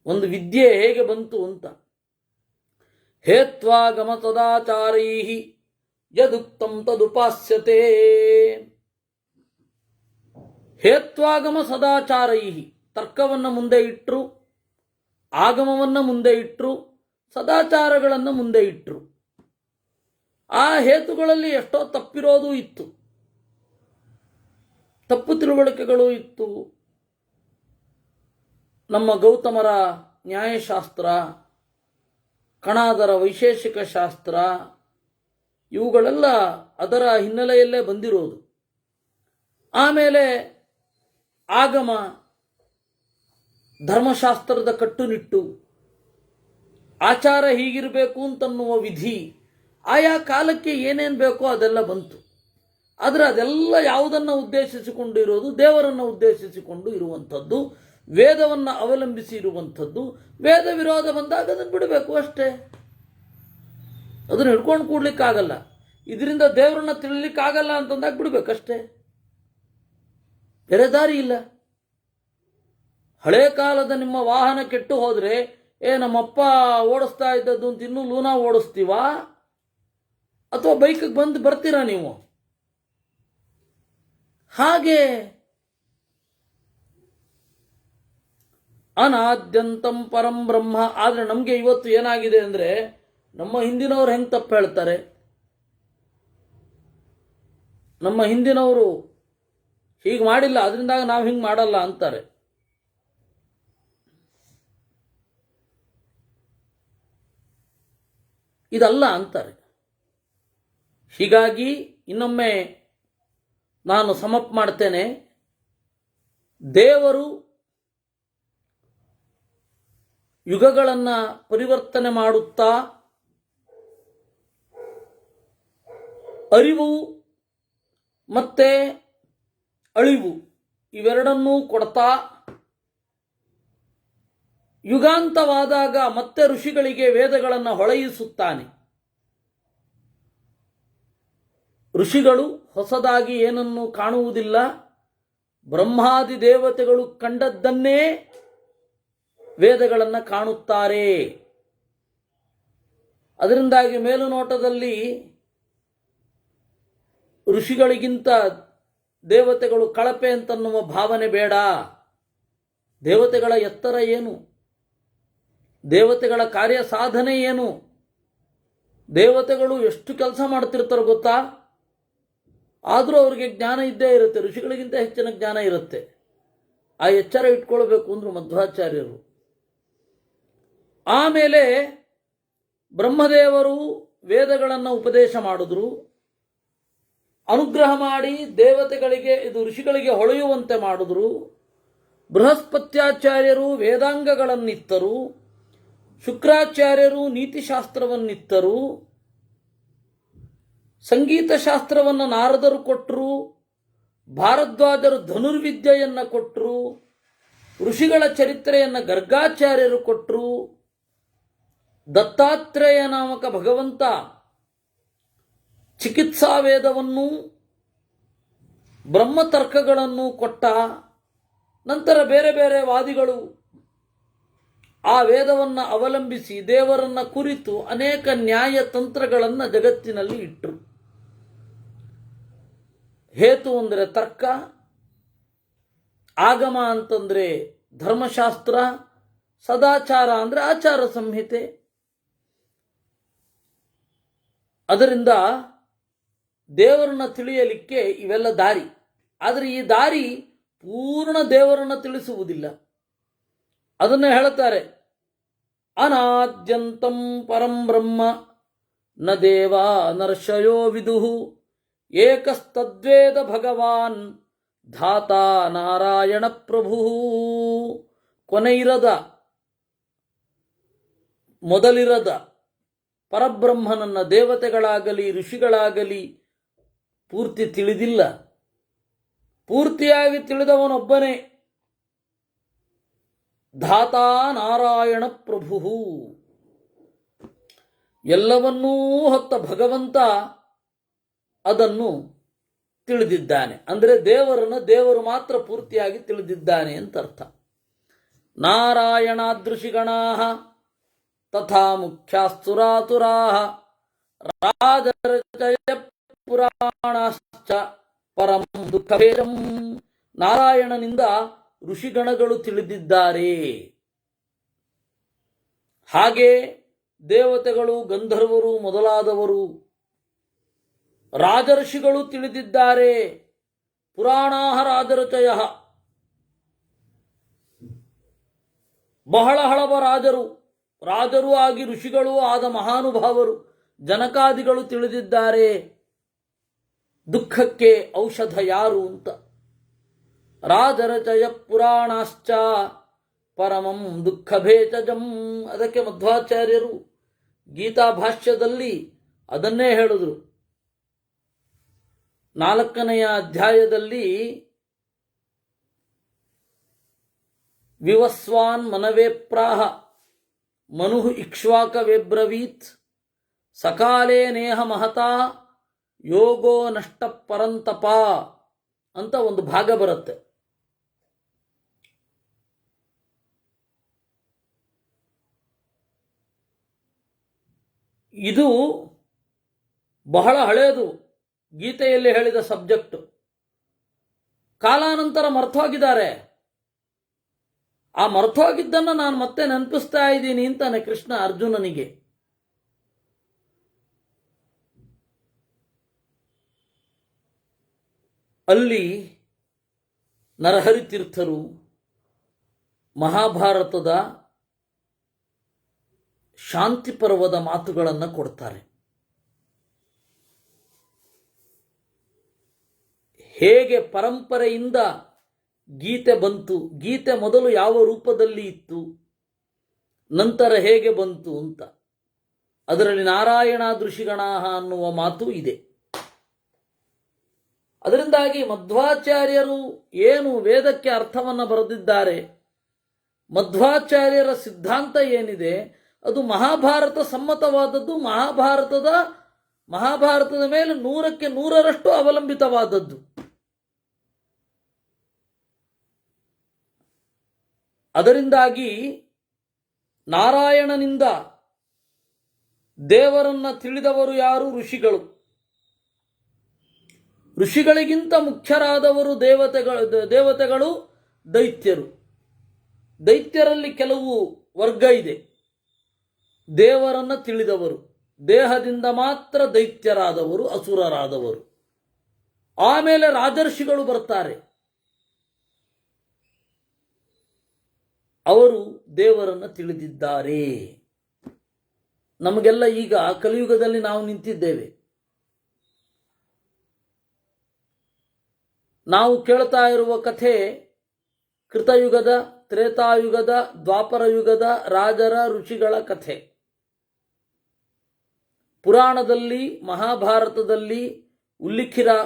ಒಂದು ವಿದ್ಯೆ ಹೇಗೆ ಬಂತು ಅಂತ. ಹೇತ್ವಾಗಮ ಸದಾಚಾರೈ ಯದುಕ್ತಂ ತದುಪಾಸ್ಯತೆ. ಹೇತ್ವಾಗಮ ಸದಾಚಾರೈ, ತರ್ಕವನ್ನು ಮುಂದೆ ಇಟ್ಟರು, ಆಗಮವನ್ನು ಮುಂದೆ ಇಟ್ಟರು, ಸದಾಚಾರಗಳನ್ನು ಮುಂದೆ ಇಟ್ಟರು. ಆ ಹೇತುಗಳಲ್ಲಿ ಎಷ್ಟೋ ತಪ್ಪಿರೋದು ಇತ್ತು, ತಪ್ಪು ತಿಳುವಳಿಕೆಗಳು ಇತ್ತು. ನಮ್ಮ ಗೌತಮರ ನ್ಯಾಯಶಾಸ್ತ್ರ, ಕಣಾದರ ವೈಶೇಷಿಕ ಶಾಸ್ತ್ರ, ಇವುಗಳೆಲ್ಲ ಅದರ ಹಿನ್ನೆಲೆಯಲ್ಲೇ ಬಂದಿರೋದು. ಆಮೇಲೆ ಆಗಮ, ಧರ್ಮಶಾಸ್ತ್ರದ ಕಟ್ಟುನಿಟ್ಟು, ಆಚಾರ ಹೀಗಿರಬೇಕು ಅಂತನ್ನುವ ವಿಧಿ, ಆಯಾ ಕಾಲಕ್ಕೆ ಏನೇನು ಬೇಕೋ ಅದೆಲ್ಲ ಬಂತು. ಆದರೆ ಅದೆಲ್ಲ ಯಾವುದನ್ನು ಉದ್ದೇಶಿಸಿಕೊಂಡು ಇರೋದು? ದೇವರನ್ನು ಉದ್ದೇಶಿಸಿಕೊಂಡು ಇರುವಂಥದ್ದು, ವೇದವನ್ನು ಅವಲಂಬಿಸಿ ಇರುವಂಥದ್ದು. ವೇದ ವಿರೋಧ ಬಂದಾಗ ಅದನ್ನು ಬಿಡಬೇಕು ಅಷ್ಟೇ. ಅದನ್ನು ಹಿಡ್ಕೊಂಡು ಕೂಡ್ಲಿಕ್ಕಾಗಲ್ಲ. ಇದರಿಂದ ದೇವರನ್ನ ತಿಳಿಲಿಕ್ಕಾಗಲ್ಲ ಅಂತಂದಾಗ ಬಿಡಬೇಕಷ್ಟೇ, ಬೇರೆ ದಾರಿ ಇಲ್ಲ. ಹಳೆ ಕಾಲದ ನಿಮ್ಮ ವಾಹನ ಕೆಟ್ಟು ಹೋದರೆ, ನಮ್ಮಪ್ಪ ಓಡಿಸ್ತಾ ಇದ್ದದ್ದು ಅಂತ ಇನ್ನೂ ಲೂನಾ ಓಡಿಸ್ತೀವಾ? ಅಥವಾ ಬೈಕಿಗೆ ಬರ್ತೀರಾ ನೀವು? ಹಾಗೆ ಅನಾದ್ಯಂತಂ ಪರಂ ಬ್ರಹ್ಮ. ಆದರೆ ನಮಗೆ ಇವತ್ತು ಏನಾಗಿದೆ ಅಂದರೆ, ನಮ್ಮ ಹಿಂದಿನವರು ಹೆಂಗೆ ತಪ್ಪು ಹೇಳ್ತಾರೆ, ನಮ್ಮ ಹಿಂದಿನವರು ಹೀಗೆ ಮಾಡಿಲ್ಲ ಅದರಿಂದಾಗ ನಾವು ಹಿಂಗೆ ಮಾಡಲ್ಲ ಅಂತಾರೆ. ಇದಲ್ಲ ಅಂತಾರೆ. ಹೀಗಾಗಿ ಇನ್ನೊಮ್ಮೆ ನಾನು ಸಮಪ್ ಮಾಡ್ತೇನೆ. ದೇವರು ಯುಗಗಳನ್ನು ಪರಿವರ್ತನೆ ಮಾಡುತ್ತಾ ಅರಿವು ಮತ್ತೆ ಅಳಿವು ಇವೆರಡನ್ನೂ ಕೊಡ್ತಾ, ಯುಗಾಂತವಾದಾಗ ಮತ್ತೆ ಋಷಿಗಳಿಗೆ ವೇದಗಳನ್ನು ಹೊಳೆಯಿಸುತ್ತಾನೆ. ಋಷಿಗಳು ಹೊಸದಾಗಿ ಏನನ್ನೂ ಕಾಣುವುದಿಲ್ಲ, ಬ್ರಹ್ಮಾದಿ ದೇವತೆಗಳು ಕಂಡದ್ದನ್ನೇ ವೇದಗಳನ್ನು ಕಾಣುತ್ತಾರೆ. ಅದರಿಂದಾಗಿ ಮೇಲುನೋಟದಲ್ಲಿ ಋಷಿಗಳಿಗಿಂತ ದೇವತೆಗಳು ಕಳಪೆ ಅಂತನ್ನುವ ಭಾವನೆ ಬೇಡ. ದೇವತೆಗಳ ಎತ್ತರ ಏನು, ದೇವತೆಗಳ ಕಾರ್ಯ ಸಾಧನೆ ಏನು, ದೇವತೆಗಳು ಎಷ್ಟು ಕೆಲಸ ಮಾಡ್ತಿರ್ತಾರೋ ಗೊತ್ತಾ? ಆದರೂ ಅವರಿಗೆ ಜ್ಞಾನ ಇದ್ದೇ ಇರುತ್ತೆ, ಋಷಿಗಳಿಗಿಂತ ಹೆಚ್ಚಿನ ಜ್ಞಾನ ಇರುತ್ತೆ. ಆ ಎಚ್ಚರ ಇಟ್ಕೊಳ್ಬೇಕು ಅಂದ್ರು ಮಧ್ವಾಚಾರ್ಯರು. ಆಮೇಲೆ ಬ್ರಹ್ಮದೇವರು ವೇದಗಳನ್ನು ಉಪದೇಶ ಮಾಡಿದ್ರು, ಅನುಗ್ರಹ ಮಾಡಿ ದೇವತೆಗಳಿಗೆ ಋಷಿಗಳಿಗೆ ಹೊಳೆಯುವಂತೆ ಮಾಡಿದ್ರು. ಬೃಹಸ್ಪತ್ಯಾಚಾರ್ಯರು ವೇದಾಂಗಗಳನ್ನಿತ್ತರು, ಶುಕ್ರಾಚಾರ್ಯರು ನೀತಿಶಾಸ್ತ್ರವನ್ನಿತ್ತರು, ಸಂಗೀತ ಶಾಸ್ತ್ರವನ್ನು ನಾರದರು ಕೊಟ್ಟರು, ಭಾರದ್ವಾಜರು ಧನುರ್ವಿದ್ಯೆಯನ್ನು ಕೊಟ್ಟರು, ಋಷಿಗಳ ಚರಿತ್ರೆಯನ್ನು ಗರ್ಗಾಚಾರ್ಯರು ಕೊಟ್ಟರು, ದತ್ತಾತ್ರೇಯ ನಾಮಕ ಭಗವಂತ ಚಿಕಿತ್ಸಾ ವೇದವನ್ನು ಬ್ರಹ್ಮತರ್ಕಗಳನ್ನು ಕೊಟ್ಟ. ನಂತರ ಬೇರೆ ಬೇರೆ ವಾದಿಗಳು ಆ ವೇದವನ್ನು ಅವಲಂಬಿಸಿ ದೇವರನ್ನ ಕುರಿತು ಅನೇಕ ನ್ಯಾಯ ತಂತ್ರಗಳನ್ನು ಜಗತ್ತಿನಲ್ಲಿ ಇಟ್ಟರು. ಹೇತು ಅಂದರೆ ತರ್ಕ, ಆಗಮ ಅಂತಂದ್ರೆ ಧರ್ಮಶಾಸ್ತ್ರ, ಸದಾಚಾರ ಅಂದರೆ ಆಚಾರ ಸಂಹಿತೆ. ಅದರಿಂದ ದೇವರನ್ನ ತಿಳಿಯಲಿಕ್ಕೆ ಇವೆಲ್ಲ ದಾರಿ. ಆದರೆ ಈ ದಾರಿ ಪೂರ್ಣ ದೇವರನ್ನ ತಿಳಿಸುವುದಿಲ್ಲ. ಅದನ್ನು ಹೇಳುತ್ತಾರೆ, ಅನಾದ್ಯಂತಂ ಪರಂ ಬ್ರಹ್ಮ ನ ದೇವಾ ನರ್ಷಯೋ ವಿದುಹು ಏಕಸ್ತದ್ವೇದ ಭಗವಾನ್ ಧಾತಾ ನಾರಾಯಣ ಪ್ರಭು. ಕೊನೆಯಿರದ, ಮೊದಲಿರದ ಪರಬ್ರಹ್ಮನನ್ನ ದೇವತೆಗಳಾಗಲಿ ಋಷಿಗಳಾಗಲಿ ಪೂರ್ತಿ ತಿಳಿದಿಲ್ಲ. ಪೂರ್ತಿಯಾಗಿ ತಿಳಿದವನೊಬ್ಬನೇ, ಧಾತಾ ನಾರಾಯಣ ಪ್ರಭು. ಎಲ್ಲವನ್ನೂ ಹೊತ್ತ ಭಗವಂತ ಅದನ್ನು ತಿಳಿದಿದ್ದಾನೆ. ಅಂದರೆ ದೇವರು ಮಾತ್ರ ಪೂರ್ತಿಯಾಗಿ ತಿಳಿದಿದ್ದಾನೆ ಅಂತ ಅರ್ಥ. ನಾರಾಯಣಾದೃಶಿಗಣಾ ತಥಾ ಮುಖ್ಯಾಸ್ತುರಾತುರಾ ರಾಜರಚಯ ಪುರಾಣಶ್ಚ ಪರಂ ದುಃಖಭೇದಂ. ನಾರಾಯಣನಿಂದ ಋಷಿಗಣಗಳು ತಿಳಿದಿದ್ದಾರೆ, ಹಾಗೆ ದೇವತೆಗಳು, ಗಂಧರ್ವರು ಮೊದಲಾದವರು, ರಾಜರ್ಷಿಗಳು ತಿಳಿದಿದ್ದಾರೆ. ಪುರಾಣಾಹ ರಾಜರಚಯ, ಬಹಳ ಹಳಬ ರಾಜರೂ ಆಗಿ ಋಷಿಗಳೂ ಆದ ಮಹಾನುಭಾವರು ಜನಕಾದಿಗಳು ತಿಳಿದಿದ್ದಾರೆ ದುಃಖಕ್ಕೆ ಔಷಧ ಯಾರು ಅಂತ. ರಾಜರಚಯ ಪುರಾಣಾಶ್ಚ ಪರಮಂ ದುಃಖಭೇಚಜಂ. ಅದಕ್ಕೆ ಮಧ್ವಾಚಾರ್ಯರು ಗೀತಾ ಭಾಷ್ಯದಲ್ಲಿ ಅದನ್ನೇ ಹೇಳಿದ್ರು. 4ನೆಯ ಅಧ್ಯಾಯದಲ್ಲಿ ವಿವಸ್ವಾನ್ ಮನವೇ ಪ್ರಾಹ ಮನುಃ ಇಕ್ಷ್ವಾಕವೇಬ್ರವೀತ್ ಸಕಾಲೇ ನೇಹ ಮಹತಾ ಯೋಗೋ ನಷ್ಟ ಪರಂತಪ ಅಂತ ಒಂದು ಭಾಗ ಬರುತ್ತೆ. ಇದು ಬಹಳ ಹಳೆಯದು, ಗೀತೆಯಲ್ಲಿ ಹೇಳಿದ ಸಬ್ಜೆಕ್ಟ್. ಕಾಲಾನಂತರ ಮರ್ತೋಗಿದ್ದಾರೆ. ಆ ಮರ್ತೋಗಿದ್ದನ್ನು ನಾನು ಮತ್ತೆ ನೆನಪಿಸ್ತಾ ಇದ್ದೀನಿ ಅಂತಾನೆ ಕೃಷ್ಣ ಅರ್ಜುನನಿಗೆ. ಅಲ್ಲಿ ನರಹರಿ ತೀರ್ಥರು ಮಹಾಭಾರತದ ಶಾಂತಿ ಪರ್ವದ ಮಾತುಗಳನ್ನು ಕೊಡ್ತಾರೆ. ಹೇಗೆ ಪರಂಪರೆಯಿಂದ ಗೀತೆ ಬಂತು, ಗೀತೆ ಮೊದಲು ಯಾವ ರೂಪದಲ್ಲಿ ಇತ್ತು, ನಂತರ ಹೇಗೆ ಬಂತು ಅಂತ. ಅದರಲ್ಲಿ ನಾರಾಯಣಾದೃಶಿಗಣಾಹ ಅನ್ನುವ ಮಾತು ಇದೆ. ಅದರಿಂದಾಗಿ ಮಧ್ವಾಚಾರ್ಯರು ಏನು ವೇದಕ್ಕೆ ಅರ್ಥವನ್ನು ಬರೆದಿದ್ದಾರೆ, ಮಧ್ವಾಚಾರ್ಯರ ಸಿದ್ಧಾಂತ ಏನಿದೆ ಅದು ಮಹಾಭಾರತ ಸಮ್ಮತವಾದದ್ದು, ಮಹಾಭಾರತದ ಮೇಲೆ 100ಕ್ಕೆ 100ರಷ್ಟು ಅವಲಂಬಿತವಾದದ್ದು. ಅದರಿಂದಾಗಿ ನಾರಾಯಣನಿಂದ ದೇವರನ್ನ ತಿಳಿದವರು ಯಾರು? ಋಷಿಗಳು. ಋಷಿಗಳಿಗಿಂತ ಮುಖ್ಯರಾದವರು ದೇವತೆಗಳು, ದೈತ್ಯರು. ದೈತ್ಯರಲ್ಲಿ ಕೆಲವು ವರ್ಗ ಇದೆ. ದೇವರನ್ನ ತಿಳಿದವರು, ದೇಹದಿಂದ ಮಾತ್ರ ದೈತ್ಯರಾದವರು, ಅಸುರರಾದವರು. ಆಮೇಲೆ ರಾಜರ್ಷಿಗಳು ಬರ್ತಾರೆ. ಅವರು ದೇವರನ್ನು ತಿಳಿದಿದ್ದಾರೆ. ನಮಗೆಲ್ಲ ಈಗ ಕಲಿಯುಗದಲ್ಲಿ ನಾವು ನಿಂತಿದ್ದೇವೆ. ನಾವು ಕೇಳ್ತಾ ಇರುವ ಕಥೆ ಕೃತಯುಗದ, ತ್ರೇತಾಯುಗದ, ದ್ವಾಪರ ಯುಗದ ರಾಜರ ಋಷಿಗಳ ಕಥೆ. ಪುರಾಣದಲ್ಲಿ, ಮಹಾಭಾರತದಲ್ಲಿ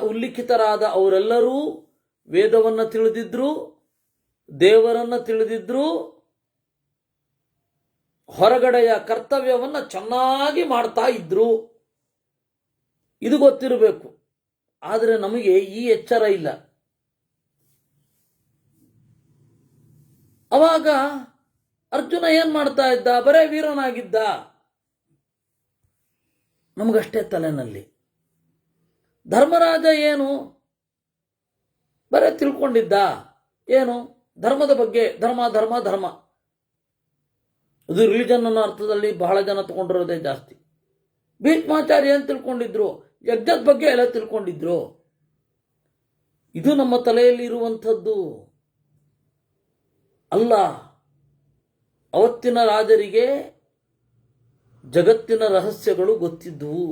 ಉಲ್ಲಿಖಿತರಾದ ಅವರೆಲ್ಲರೂ ವೇದವನ್ನು ತಿಳಿದಿದ್ರು, ದೇವರನ್ನು ತಿಳಿದಿದ್ರು, ಹೊರಗಡೆಯ ಕರ್ತವ್ಯವನ್ನು ಚೆನ್ನಾಗಿ ಮಾಡ್ತಾ ಇದ್ರು. ಇದು ಗೊತ್ತಿರಬೇಕು. ಆದರೆ ನಮಗೆ ಈ ಎಚ್ಚರ ಇಲ್ಲ. ಅವಾಗ ಅರ್ಜುನ ಏನ್ ಮಾಡ್ತಾ ಇದ್ದ? ಬರೇ ವೀರನಾಗಿದ್ದ. ನಮಗಷ್ಟೇ ತಲೆನಲ್ಲಿ. ಧರ್ಮರಾಜ ಏನು? ಬರೇ ತಿಳ್ಕೊಂಡಿದ್ದ. ಏನು? ಧರ್ಮದ ಬಗ್ಗೆ. ಧರ್ಮ ಅದು ರಿಲಿಜನ್ ಅನ್ನೋ ಅರ್ಥದಲ್ಲಿ ಬಹಳ ಜನ ತಗೊಂಡಿರೋದೇ ಜಾಸ್ತಿ. ಭೀಷ್ಮಾಚಾರ್ಯ ಏನು ತಿಳ್ಕೊಂಡಿದ್ರು? ಯಜ್ಞದ ಬಗ್ಗೆ ಎಲ್ಲ ತಿಳ್ಕೊಂಡಿದ್ರು. ಇದು ನಮ್ಮ ತಲೆಯಲ್ಲಿ ಇರುವಂಥದ್ದು ಅಲ್ಲ. ಅವತ್ತಿನ ರಾಜರಿಗೆ ಜಗತ್ತಿನ ರಹಸ್ಯಗಳು ಗೊತ್ತಿದ್ವು,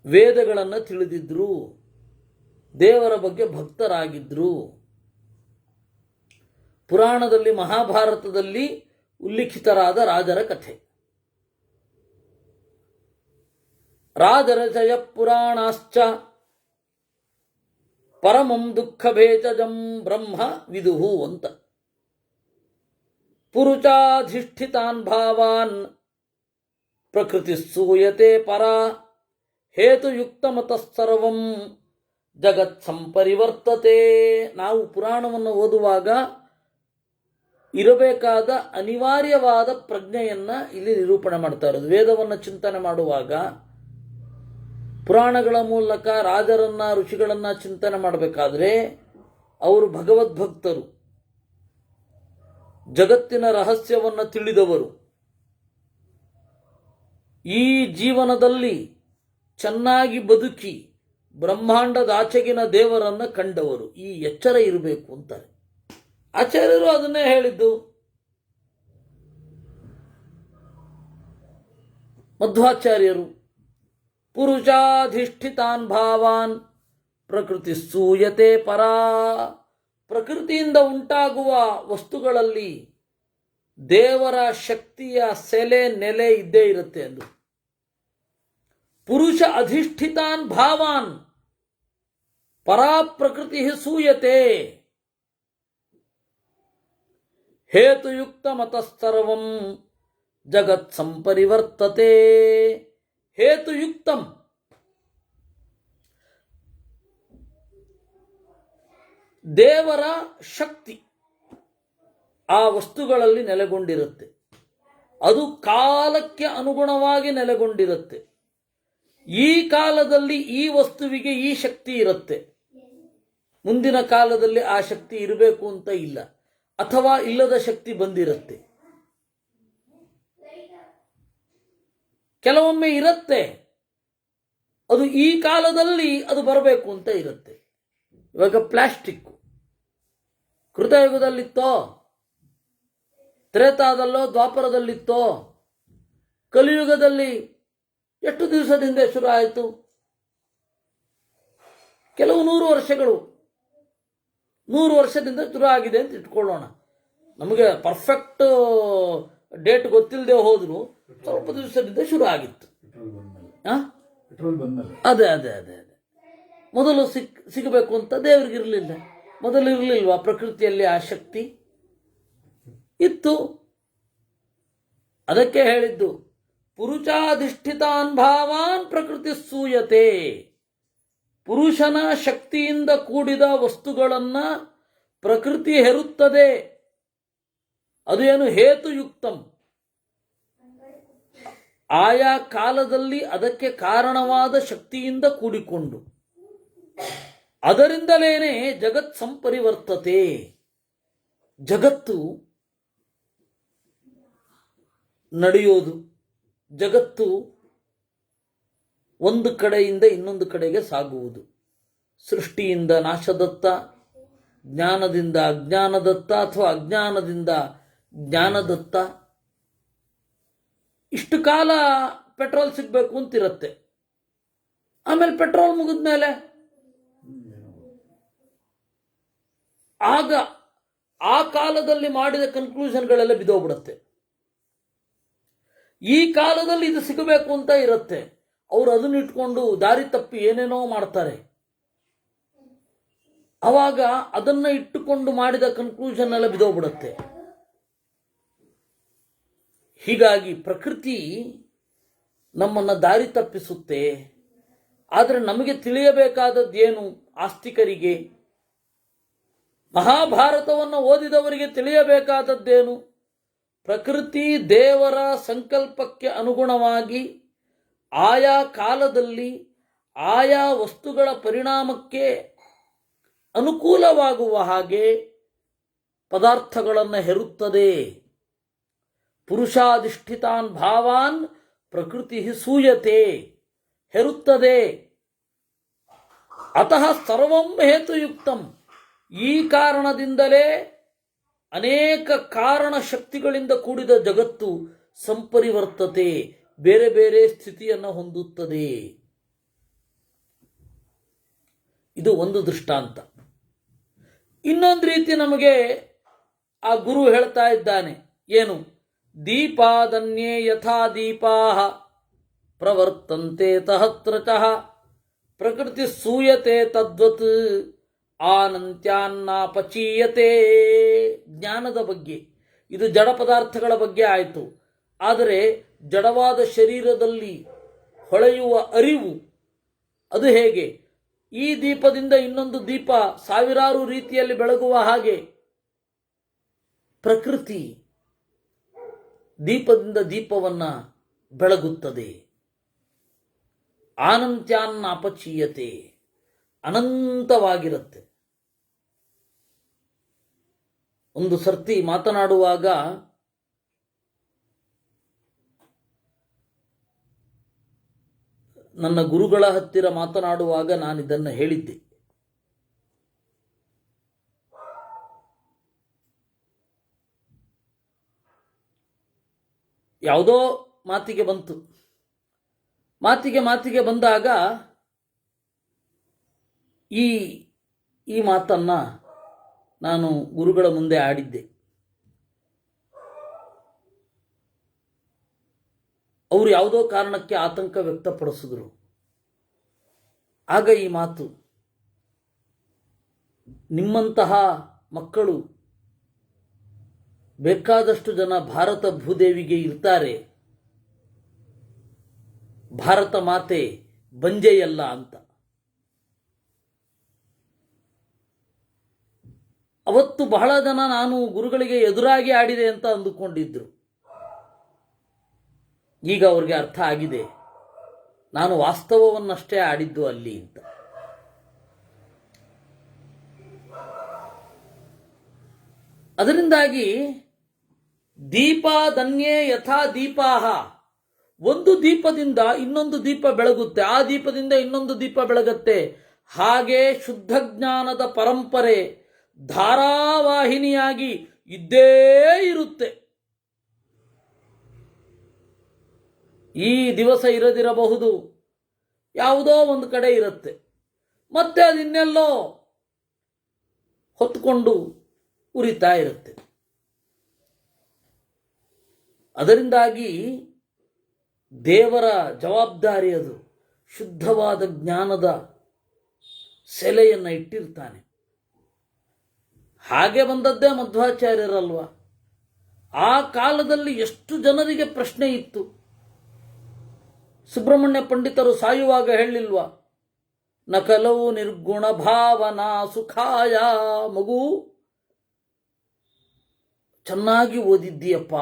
ವೇದಗಳನ್ನು ತಿಳಿದಿದ್ರು, ದೇವರ ಬಗ್ಗೆ ಭಕ್ತರಾಗಿದ್ರು. ಪುರಾಣದಲ್ಲಿ, ಮಹಾಭಾರತದಲ್ಲಿ ಉಲ್ಲಿಖಿತರಾದ ರಾಜರ ಕಥೆ. ರಾಜರಚಯ ಪುರಾಣಾಶ್ಚ ಪರಮಂ ದುಃಖ ಭೇಚಜಂ ಬ್ರಹ್ಮ ವಿದುಹು ಅಂತ. ಪುರುಷಾಧಿಷ್ಠಿತಾನ್ ಭಾವಾನ್ ಪ್ರಕೃತಿ ಸೂಯತೆ ಪರ ಹೇತುಯುಕ್ತಮತಃಸರ್ವಂ ಜಗತ್ ಸಂಪರಿವರ್ತತೆ. ನಾವು ಪುರಾಣವನ್ನು ಓದುವಾಗ ಇರಬೇಕಾದ ಅನಿವಾರ್ಯವಾದ ಪ್ರಜ್ಞೆಯನ್ನ ಇಲ್ಲಿ ನಿರೂಪಣೆ ಮಾಡ್ತಾ ಇರೋದು. ವೇದವನ್ನು ಚಿಂತನೆ ಮಾಡುವಾಗ ಪುರಾಣಗಳ ಮೂಲಕ ರಾಜರನ್ನ ಋಷಿಗಳನ್ನ ಚಿಂತನೆ ಮಾಡಬೇಕಾದ್ರೆ ಅವರು ಭಗವದ್ಭಕ್ತರು, ಜಗತ್ತಿನ ರಹಸ್ಯವನ್ನು ತಿಳಿದವರು, ಈ ಜೀವನದಲ್ಲಿ ಚೆನ್ನಾಗಿ ಬದುಕಿ ಬ್ರಹ್ಮಾಂಡದಾಚೆಗಿನ ದೇವರನ್ನ ಕಂಡವರು. ಈ ಎಚ್ಚರ ಇರಬೇಕು ಅಂತಾರೆ ಆಚಾರ್ಯರು. ಅದನ್ನೇ ಹೇಳಿದ್ದು. ಮಧ್ವಾಚಾರ್ಯರು ಪುರುಷಾಧಿಷ್ಠಿತಾನ್ ಭಾವಾನ್ ಪ್ರಕೃತಿ ಸೂಯತೆ ಪರಾ. ಪ್ರಕೃತಿಯಿಂದ ಉಂಟಾಗುವ ವಸ್ತುಗಳಲ್ಲಿ ದೇವರ ಶಕ್ತಿಯ ಸೆಲೆ ನೆಲೆ ಇದ್ದೇ ಇರುತ್ತೆ ಎಂದು. ಪುರುಷ ಅಧಿಷ್ಠಿತಾನ್ ಭಾವಾನ್ ಪರಾ ಪ್ರಕೃತಿ ಸೂಯತೆ ಹೇತುಯುಕ್ತ ಮತಸ್ತರ್ವಂ ಜಗತ್ ಸಂಪರಿವರ್ತತೆ. ಹೇತುಯುಕ್ತಂ ದೇವರ ಶಕ್ತಿ ಆ ವಸ್ತುಗಳಲ್ಲಿ ನೆಲೆಗೊಂಡಿರುತ್ತೆ. ಅದು ಕಾಲಕ್ಕೆ ಅನುಗುಣವಾಗಿ ನೆಲೆಗೊಂಡಿರುತ್ತೆ. ಈ ಕಾಲದಲ್ಲಿ ಈ ವಸ್ತುವಿಗೆ ಈ ಶಕ್ತಿ ಇರುತ್ತೆ, ಮುಂದಿನ ಕಾಲದಲ್ಲಿ ಆ ಶಕ್ತಿ ಇರಬೇಕು ಅಂತ ಇಲ್ಲ, ಅಥವಾ ಇಲ್ಲದ ಶಕ್ತಿ ಬಂದಿರುತ್ತೆ. ಕೆಲವೊಮ್ಮೆ ಇರುತ್ತೆ, ಅದು ಈ ಕಾಲದಲ್ಲಿ ಅದು ಬರಬೇಕು ಅಂತ ಇರುತ್ತೆ. ಇವಾಗ ಪ್ಲಾಸ್ಟಿಕ್ ಕೃತಯುಗದಲ್ಲಿತ್ತೋ, ತ್ರೇತಾದಲ್ಲೋ ದ್ವಾಪರದಲ್ಲಿತ್ತೋ, ಕಲಿಯುಗದಲ್ಲಿ ಎಷ್ಟು ದಿವಸದಿಂದ ಶುರು ಆಯಿತು? ಕೆಲವು 100 ವರ್ಷಗಳು, 100 ವರ್ಷದಿಂದ ಶುರು ಆಗಿದೆ ಅಂತ ಇಟ್ಕೊಳ್ಳೋಣ. ನಮಗೆ ಪರ್ಫೆಕ್ಟ್ ಡೇಟ್ ಗೊತ್ತಿಲ್ಲದೆ ಹೋದ್ರು ಸ್ವಲ್ಪ ದಿವಸದಿಂದ ಶುರು ಆಗಿತ್ತು. ಅದೇ ಅದೇ ಅದೇ ಅದೇ ಮೊದಲು ಸಿಗಬೇಕು ಅಂತ ದೇವರಿಗಿರಲಿಲ್ಲ. ಮೊದಲು ಇರಲಿಲ್ವಾ ಪ್ರಕೃತಿಯಲ್ಲಿ ಆ ಶಕ್ತಿ? ಇತ್ತು. ಅದಕ್ಕೆ ಹೇಳಿದ್ದು ಪುರುಷಾಧಿಷ್ಠಿತಾನ್ ಭಾವಾನ್ ಪ್ರಕೃತಿ ಸೂಯತೆ. ಪುರುಷನ ಶಕ್ತಿಯಿಂದ ಕೂಡಿದ ವಸ್ತುಗಳನ್ನ ಪ್ರಕೃತಿ ಹೆರುತ್ತದೆ. ಅದು ಏನು? ಹೇತುಯುಕ್ತಂ. ಆಯಾ ಕಾಲದಲ್ಲಿ ಅದಕ್ಕೆ ಕಾರಣವಾದ ಶಕ್ತಿಯಿಂದ ಕೂಡಿಕೊಂಡು ಅದರಿಂದಲೇನೆ ಜಗತ್ ಸಂಪರಿವರ್ತತೆ. ಜಗತ್ತು ನಡೆಯೋದು, ಜಗತ್ತು ಒಂದು ಕಡೆಯಿಂದ ಇನ್ನೊಂದು ಕಡೆಗೆ ಸಾಗುವುದು. ಸೃಷ್ಟಿಯಿಂದ ನಾಶದತ್ತ, ಜ್ಞಾನದಿಂದ ಅಜ್ಞಾನದತ್ತ, ಅಥವಾ ಅಜ್ಞಾನದಿಂದ ಜ್ಞಾನದತ್ತ. ಇಷ್ಟು ಕಾಲ ಪೆಟ್ರೋಲ್ ಸಿಗಬೇಕು ಅಂತಿರುತ್ತೆ. ಆಮೇಲೆ ಪೆಟ್ರೋಲ್ ಮುಗಿದ್ಮೇಲೆ ಆಗ ಆ ಕಾಲದಲ್ಲಿ ಮಾಡಿದ ಕನ್ಕ್ಲೂಷನ್ಗಳೆಲ್ಲ ಬಿದ್ದೋಗ್ಬಿಡುತ್ತೆ. ಈ ಕಾಲದಲ್ಲಿ ಇದು ಸಿಗಬೇಕು ಅಂತ ಇರುತ್ತೆ, ಅವರು ಅದನ್ನ ಇಟ್ಕೊಂಡು ದಾರಿ ತಪ್ಪಿ ಏನೇನೋ ಮಾಡ್ತಾರೆ. ಅವಾಗ ಅದನ್ನ ಇಟ್ಟುಕೊಂಡು ಮಾಡಿದ ಕನ್ಕ್ಲೂಷನ್ ಎಲ್ಲ ಬಿದ್ದೋಗ್ಬಿಡುತ್ತೆ. ಹೀಗಾಗಿ ಪ್ರಕೃತಿ ನಮ್ಮನ್ನು ದಾರಿ ತಪ್ಪಿಸುತ್ತೆ. ಆದರೆ ನಮಗೆ ತಿಳಿಯಬೇಕಾದದ್ದೇನು? ಆಸ್ತಿಕರಿಗೆ, ಮಹಾಭಾರತವನ್ನು ಓದಿದವರಿಗೆ ತಿಳಿಯಬೇಕಾದದ್ದೇನು? ಪ್ರಕೃತಿ ದೇವರ ಸಂಕಲ್ಪಕ್ಕೆ ಅನುಗುಣವಾಗಿ ಆಯಾ ಕಾಲದಲ್ಲಿ ಆಯಾ ವಸ್ತುಗಳ ಪರಿಣಾಮಕ್ಕೆ ಅನುಕೂಲವಾಗುವ ಹಾಗೆ ಪದಾರ್ಥಗಳನ್ನು ಹೆರುತ್ತದೆ. ಪುರುಷಾಧಿಷ್ಠಿತಾನ್ ಭಾವಾನ್ ಪ್ರಕೃತಿ ಸೂಯತೆ, ಹೆರುತ್ತದೆ. ಅತಃ ಸರ್ವಂ ಹೇತುಯುಕ್ತಂ. ಈ ಕಾರಣದಿಂದಲೇ ಅನೇಕ ಕಾರಣ ಶಕ್ತಿಗಳಿಂದ ಕೂಡಿದ ಜಗತ್ತು ಸಂಪರಿವರ್ತತೆ, ಬೇರೆ ಬೇರೆ ಸ್ಥಿತಿಯನ್ನು ಹೊಂದುತ್ತದೆ. ಇದು ಒಂದು ದೃಷ್ಟಾಂತ. ಇನ್ನೊಂದು ರೀತಿ ನಮಗೆ ಆ ಗುರು ಹೇಳ್ತಾ ಇದ್ದಾನೆ. ಏನು? ದೀಪಾದನ್ಯೇ ಯಥಾ ದೀಪಾಃ ಪ್ರವರ್ತಂತೆ ತಹತ್ರ ಚಃ ಪ್ರಕೃತಿ ಸೂಯತೆ ತದ್ವತ್ ಆನಂತ್ಯಾನ್ನಾಪಚೀಯತೆ. ಜ್ಞಾನದ ಬಗ್ಗೆ, ಇದು ಜಡ ಪದಾರ್ಥಗಳ ಬಗ್ಗೆ ಆಯಿತು. ಆದರೆ ಜಡವಾದ ಶರೀರದಲ್ಲಿ ಹೊಳೆಯುವ ಅರಿವು ಅದು ಹೇಗೆ? ಈ ದೀಪದಿಂದ ಇನ್ನೊಂದು ದೀಪ ಸಾವಿರಾರು ರೀತಿಯಲ್ಲಿ ಬೆಳಗುವ ಹಾಗೆ ಪ್ರಕೃತಿ ದೀಪದಿಂದ ದೀಪವನ್ನು ಬೆಳಗುತ್ತದೆ. ಆನಂತ್ಯಾನ್ನ ಅಪಚೀಯತೆ, ಅನಂತವಾಗಿರುತ್ತೆ. ಒಂದು ಸರ್ತಿ ಮಾತನಾಡುವಾಗ ನನ್ನ ಗುರುಗಳ ಹತ್ತಿರ ಮಾತನಾಡುವಾಗ ನಾನಿದನ್ನು ಹೇಳಿದ್ದೆ. ಯಾವುದೋ ಮಾತಿಗೆ ಬಂತು. ಮಾತಿಗೆ ಬಂದಾಗ ಈ ಮಾತನ್ನ ನಾನು ಗುರುಗಳ ಮುಂದೆ ಆಡಿದ್ದೆ. ಅವರು ಯಾವುದೋ ಕಾರಣಕ್ಕೆ ಆತಂಕ ವ್ಯಕ್ತಪಡಿಸಿದ್ರು. ಆಗ ಈ ಮಾತು, ನಿಮ್ಮಂತಹ ಮಕ್ಕಳು ಬೇಕಾದಷ್ಟು ಜನ ಭಾರತ ಭೂದೇವಿಗೆ ಇರ್ತಾರೆ, ಭಾರತ ಮಾತೆ ಬಂಜೆಯಲ್ಲ ಅಂತ. ಅವತ್ತು ಬಹಳ ಜನ ನಾನು ಗುರುಗಳಿಗೆ ಎದುರಾಗಿ ಆಡಿದೆ ಅಂತ ಅಂದುಕೊಂಡಿದ್ರು. ಈಗ ಅವ್ರಿಗೆ ಅರ್ಥ ಆಗಿದೆ, ನಾನು ವಾಸ್ತವವನ್ನಷ್ಟೇ ಆಡಿದ್ದು ಅಲ್ಲಿ ಅಂತ. ಅದರಿಂದಾಗಿ ದೀಪಾದನ್ಯೇ ಯಥಾ ದೀಪಾಹ, ಒಂದು ದೀಪದಿಂದ ಇನ್ನೊಂದು ದೀಪ ಬೆಳಗುತ್ತೆ, ಆ ದೀಪದಿಂದ ಇನ್ನೊಂದು ದೀಪ ಬೆಳಗುತ್ತೆ. ಹಾಗೆ ಶುದ್ಧ ಜ್ಞಾನದ ಪರಂಪರೆ ಧಾರಾವಾಹಿನಿಯಾಗಿ ಇದ್ದೇ ಇರುತ್ತೆ. ಈ ದಿವಸ ಇರದಿರಬಹುದು, ಯಾವುದೋ ಒಂದು ಕಡೆ ಇರುತ್ತೆ, ಮತ್ತೆ ಅದಿನ್ನೆಲ್ಲೋ ಹೊತ್ಕೊಂಡು ಉರಿತಾ ಇರುತ್ತೆ. ಅದರಿಂದಾಗಿ ದೇವರ ಜವಾಬ್ದಾರಿ ಅದು. ಶುದ್ಧವಾದ ಜ್ಞಾನದ ಸೆಲೆಯನ್ನು ಇಟ್ಟಿರ್ತಾನೆ. ಹಾಗೆ ಬಂದದ್ದೇ ಮಧ್ವಾಚಾರ್ಯರಲ್ವ. ಆ ಕಾಲದಲ್ಲಿ ಎಷ್ಟು ಜನರಿಗೆ ಪ್ರಶ್ನೆ ಇತ್ತು. ಸುಬ್ರಹ್ಮಣ್ಯ ಪಂಡಿತರು ಸಾಯುವಾಗ ಹೇಳಿಲ್ವಾ, ನಕಲವು ನಿರ್ಗುಣ ಭಾವನಾ ಸುಖಾಯ. ಮಗು, ಚೆನ್ನಾಗಿ ಓದಿದ್ದೀಯಪ್ಪ,